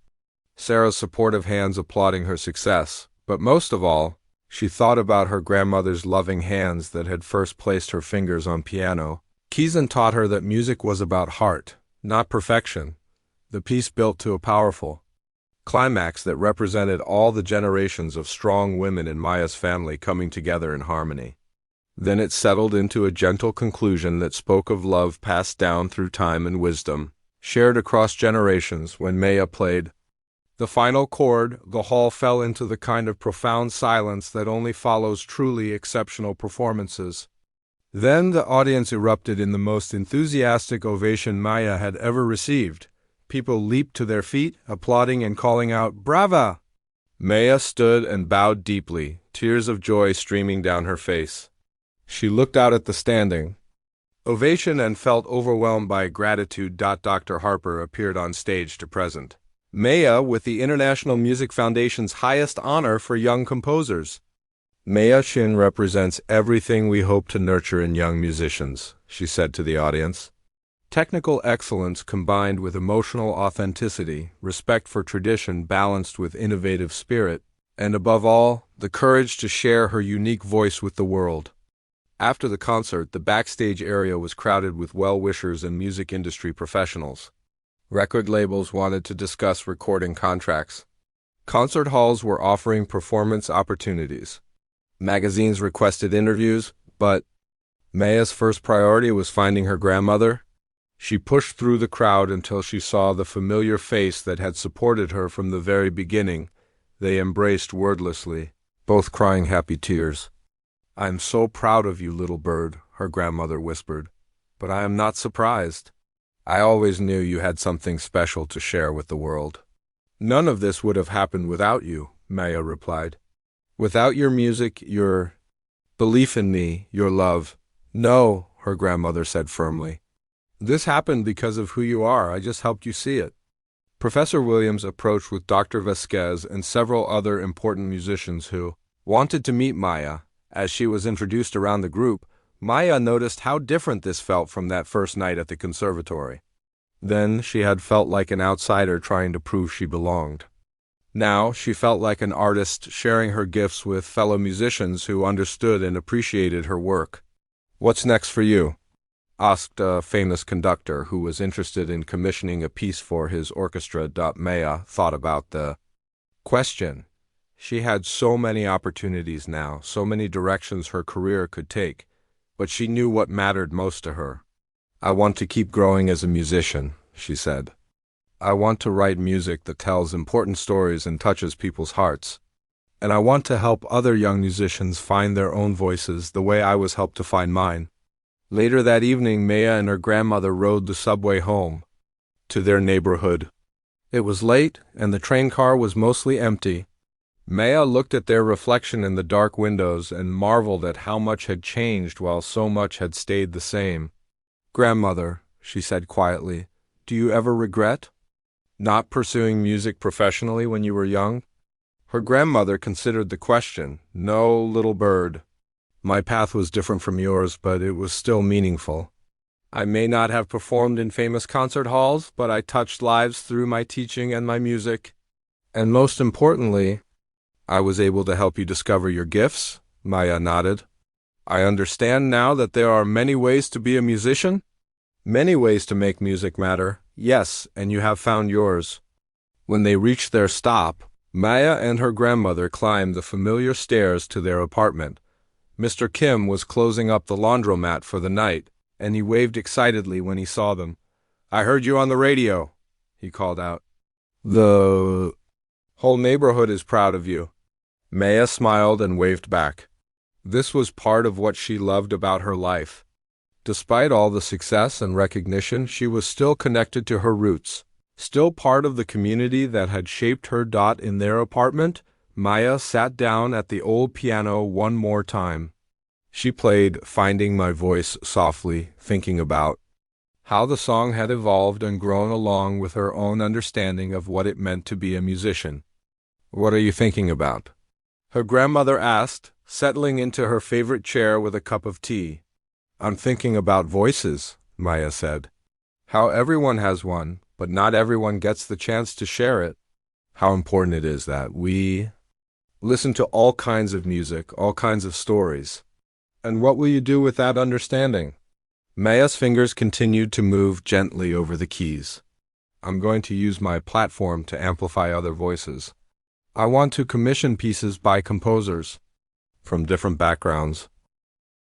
Sarah's supportive hands applauding her success, but most of all, she thought about her grandmother's loving hands that had first placed her fingers on piano. Kizan taught her that music was about heart, not perfection, the piece built to a powerful climax that represented all the generations of strong women in Maya's family coming together in harmony. Then it settled into a gentle conclusion that spoke of love passed down through time and wisdom, shared across generations. When Maya played the final chord, the hall fell into the kind of profound silence that only follows truly exceptional performances. Then the audience erupted in the most enthusiastic ovation Maya had ever received. People leaped to their feet, applauding and calling out, "Brava!" Maya stood and bowed deeply, tears of joy streaming down her face. She looked out at the standing ovation and felt overwhelmed by gratitude. Dr. Harper appeared on stage to present Maya with the International Music Foundation's highest honor for young composers. Maya Shin represents everything we hope to nurture in young musicians, she said to the audience. Technical excellence combined with emotional authenticity, respect for tradition balanced with innovative spirit, and above all, the courage to share her unique voice with the world. After the concert, the backstage area was crowded with well-wishers and music industry professionals. Record labels wanted to discuss recording contracts. Concert halls were offering performance opportunities. Magazines requested interviews, but Maya's first priority was finding her grandmother. She pushed through the crowd until she saw the familiar face that had supported her from the very beginning. They embraced wordlessly, both crying happy tears. "I'm so proud of you, little bird," her grandmother whispered, "but I am not surprised. I always knew you had something special to share with the world." "None of this would have happened without you," Maya replied. "Without your music, your belief in me, your love." "No," her grandmother said firmly. "This happened because of who you are. I just helped you see it." Professor Williams approached with Dr. Vasquez and several other important musicians who wanted to meet Maya. As she was introduced around the group, Maya noticed how different this felt from that first night at the conservatory. Then she had felt like an outsider trying to prove she belonged. Now she felt like an artist sharing her gifts with fellow musicians who understood and appreciated her work. "What's next for you?" asked a famous conductor who was interested in commissioning a piece for his orchestra. Maya thought about the question. She had so many opportunities now, so many directions her career could take, but she knew what mattered most to her. "I want to keep growing as a musician," she said. "I want to write music that tells important stories and touches people's hearts. And I want to help other young musicians find their own voices the way I was helped to find mine." Later that evening, Maya and her grandmother rode the subway home to their neighborhood. It was late, and the train car was mostly empty. Maya looked at their reflection in the dark windows and marveled at how much had changed while so much had stayed the same. "Grandmother," she said quietly, "do you ever regret not pursuing music professionally when you were young?" Her grandmother considered the question. "No, little bird. My path was different from yours, but it was still meaningful. I may not have performed in famous concert halls, but I touched lives through my teaching and my music. And most importantly, I was able to help you discover your gifts." Maya nodded. "I understand now that there are many ways to be a musician, many ways to make music matter." "Yes, and you have found yours." When they reached their stop, Maya and her grandmother climbed the familiar stairs to their apartment. Mr. Kim was closing up the laundromat for the night, and he waved excitedly when he saw them. "I heard you on the radio," he called out. "The whole neighborhood is proud of you." Maya smiled and waved back. This was part of what she loved about her life. Despite all the success and recognition, she was still connected to her roots, still part of the community that had shaped her. In their apartment, Maya sat down at the old piano one more time. She played Finding My Voice softly, thinking about how the song had evolved and grown along with her own understanding of what it meant to be a musician. "What are you thinking about?" her grandmother asked, settling into her favorite chair with a cup of tea. "I'm thinking about voices," Maya said. "How everyone has one, but not everyone gets the chance to share it. How important it is that we listen to all kinds of music, all kinds of stories. And what will you do with that understanding?" Maya's fingers continued to move gently over the keys. "I'm going to use my platform to amplify other voices. I want to commission pieces by composers from different backgrounds,